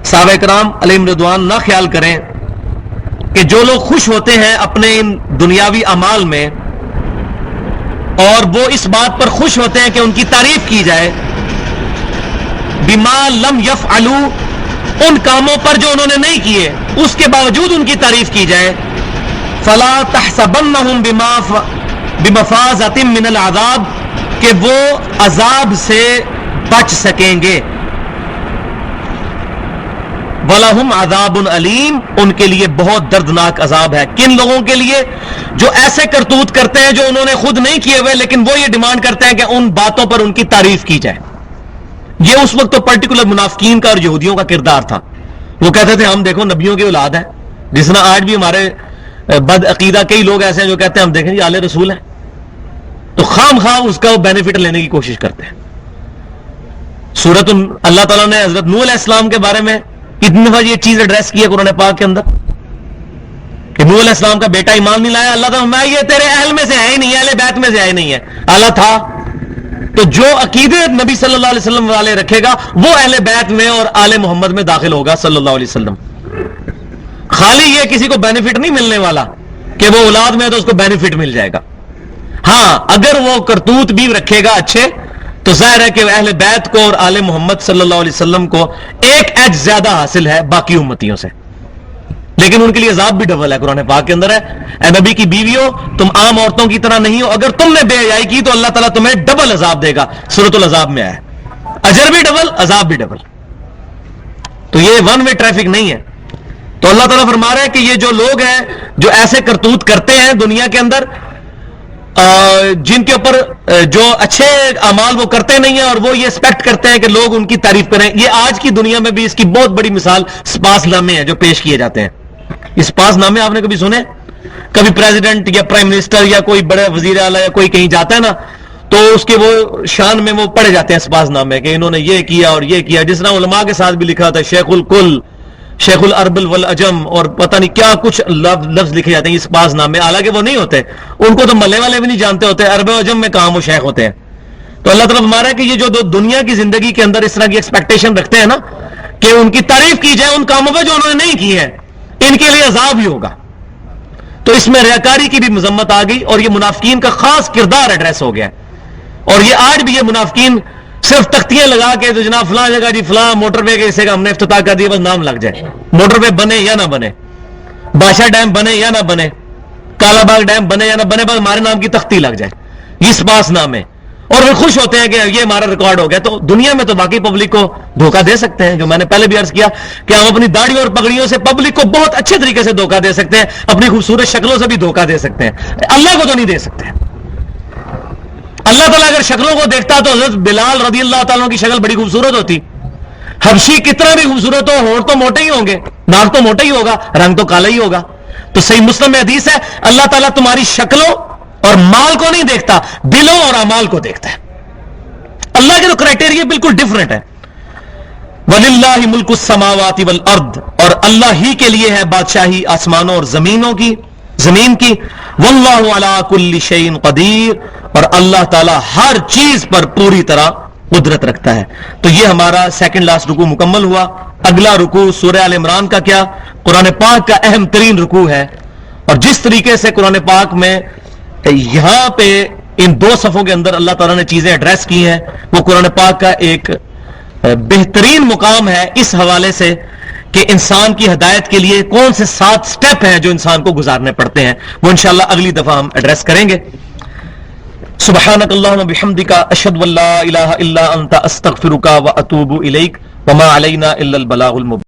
Speaker 1: صحابہ کرام علیہم رضوان نہ خیال کریں کہ جو لوگ خوش ہوتے ہیں اپنے ان دنیاوی اعمال میں, اور وہ اس بات پر خوش ہوتے ہیں کہ ان کی تعریف کی جائے, بما لم یفعلوا, ان کاموں پر جو انہوں نے نہیں کیے اس کے باوجود ان کی تعریف کی جائے, فلا تحسبنہم بمفازۃ من العذاب, کہ وہ عذاب سے بچ سکیں گے. وَلَهُمْ عَذَابٌ عَلِيمٌ, ان کے لیے بہت دردناک عذاب ہے. کن لوگوں کے لیے؟ جو ایسے کرتوت کرتے ہیں جو انہوں نے خود نہیں کیے ہوئے, لیکن وہ یہ ڈیمانڈ کرتے ہیں کہ ان باتوں پر ان کی تعریف کی جائے. یہ اس وقت تو پرٹیکولر منافقین کا اور یہودیوں کا کردار تھا. وہ کہتے تھے ہم دیکھو نبیوں کی اولاد ہے, جس طرح آج بھی ہمارے بد عقیدہ کئی لوگ ایسے ہیں جو کہتے ہیں ہم دیکھیں جی آل رسول ہیں, تو خام خواہ اس کا بینیفٹ لینے کی کوشش کرتے ہیں. سورۃ اللہ تعالیٰ نے حضرت نوح علیہ السلام کے بارے میں کتنی دفعہ یہ چیز ایڈریس کی ہے قرآن پاک کے اندر, کہ نوح علیہ السلام کا بیٹا ایمان نہیں لایا. اللہ تعالیٰ یہ تیرے اہل میں سے ہے ہی نہیں ہے, اہل بیت میں سے ہے ہی نہیں ہے. اللہ تھا تو جو عقیدے نبی صلی اللہ علیہ وسلم والے رکھے گا وہ اہل بیت میں اور آل محمد میں داخل ہوگا صلی اللہ علیہ وسلم. خالی یہ کسی کو بینیفٹ نہیں ملنے والا کہ وہ اولاد میں ہے تو اس کو بینیفٹ مل جائے گا. ہاں اگر وہ کرتوت بھی رکھے گا اچھے تو ظاہر ہے کہ اہل بیت کو اور آل محمد صلی اللہ علیہ وسلم کو ایک ایج زیادہ حاصل ہے باقی امتیوں سے. لیکن ان کے لیے عذاب بھی ڈبل ہے. قرآن پاک کے اندر ہے اے نبی کی بیویوں تم عام عورتوں کی طرح نہیں ہو, اگر تم نے بے حیائی کی تو اللہ تعالیٰ تمہیں ڈبل عذاب دے گا. سورۃ العذاب میں آیا اجر بھی ڈبل عذاب بھی ڈبل. تو یہ ون وے ٹریفک نہیں ہے. تو اللہ تعالیٰ فرما رہا ہے کہ یہ جو لوگ ہیں جو ایسے کرتوت کرتے ہیں دنیا کے اندر, جن کے اوپر جو اچھے اعمال وہ کرتے نہیں ہیں اور وہ یہ ایکسپیکٹ کرتے ہیں کہ لوگ ان کی تعریف کریں, یہ آج کی دنیا میں بھی اس کی بہت بڑی مثال سپاس نامے ہیں جو پیش کیے جاتے ہیں. یہ سپاس نامے آپ نے کبھی سنے؟ کبھی پریزیڈنٹ یا پرائم منسٹر یا کوئی بڑے وزیر اعلیٰ یا کوئی کہیں جاتا ہے نا تو اس کے وہ شان میں وہ پڑھے جاتے ہیں سپاس نامے کہ انہوں نے یہ کیا اور یہ کیا, جس طرح علماء کے ساتھ بھی لکھا تھا شیخ الکل, شیخ العرب والعجم اور پتہ نہیں کیا کچھ لفظ لکھے جاتے ہیں اس پاس نامے, حالانکہ وہ نہیں ہوتے, ان کو تو محلے والے بھی نہیں جانتے ہوتے, عرب و عجم میں کہاں وہ شیخ ہوتے ہیں. تو اللہ تعالیٰ ہمارا ہے کہ یہ جو دنیا کی زندگی کے اندر اس طرح کی ایکسپیکٹیشن رکھتے ہیں نا کہ ان کی تعریف کی جائے ان کاموں پہ جو انہوں نے نہیں کی ہے, ان کے لیے عذاب ہی ہوگا. تو اس میں ریاکاری کی بھی مذمت آ گئی اور یہ منافقین کا خاص کردار ایڈریس ہو گیا. اور یہ آج بھی یہ منافقین صرف تختیاں لگا کے تو جناب فلاں جگہ جی فلاں موٹر وے کے حصے کا ہم نے افتتاح کر دیا, بس نام لگ جائے. موٹر وے بنے یا نہ بنے, بادشاہ ڈیم بنے یا نہ بنے, کالا باغ ڈیم بنے یا نہ بنے, بس ہمارے نام کی تختی لگ جائے, یہ سپاس نام ہے. اور وہ خوش ہوتے ہیں کہ یہ ہمارا ریکارڈ ہو گیا. تو دنیا میں تو باقی پبلک کو دھوکہ دے سکتے ہیں, جو میں نے پہلے بھی عرض کیا کہ ہم اپنی داڑھی اور پگڑیوں سے پبلک کو بہت اچھے طریقے سے دھوکہ دے سکتے ہیں, اپنی خوبصورت شکلوں سے بھی دھوکہ دے سکتے ہیں, اللہ کو تو نہیں دے سکتے. اللہ تعالیٰ اگر شکلوں کو دیکھتا تو حضرت بلال رضی اللہ تعالیٰ کی شکل بڑی خوبصورت ہوتی. حبشی کتنا بھی خوبصورت ہو, ہونٹ تو موٹے ہی ہوں گے, ناک تو موٹا ہی ہوگا, رنگ تو کالا ہی ہوگا. تو صحیح مسلم میں حدیث ہے اللہ تعالیٰ تمہاری شکلوں اور مال کو نہیں دیکھتا, دلوں اور اعمال کو دیکھتا ہے. اللہ کے تو کرائٹیریا بالکل ڈفرنٹ ہے. وَلِلَّهِ مُلْكُ السَّمَاوَاتِ وَالْأَرْضِ, اور اللہ ہی کے لیے ہے بادشاہی آسمانوں اور زمین کی. وَاللَّهُ عَلَىٰ كُلِّ شَيْءٍ قَدِيرٌ, اور اللہ تعالیٰ ہر چیز پر پوری طرح قدرت رکھتا ہے. تو یہ ہمارا سیکنڈ لاسٹ رکوع مکمل ہوا. اگلا رکوع سورہ آل عمران کا کیا قرآن پاک کا اہم ترین رکوع ہے. اور جس طریقے سے قرآن پاک میں یہاں پہ ان دو صفوں کے اندر اللہ تعالیٰ نے چیزیں ایڈریس کی ہیں, وہ قرآن پاک کا ایک بہترین مقام ہے اس حوالے سے کہ انسان کی ہدایت کے لیے کون سے 7 سٹیپ ہیں جو انسان کو گزارنے پڑتے ہیں. وہ انشاءاللہ اگلی دفعہ ہم ایڈریس کریں گے. سبحانک اللہم بحمدک اشہد ان لا الہ الا انت استغفرک واتوب الیک وما علینا الا البلاغ المبین.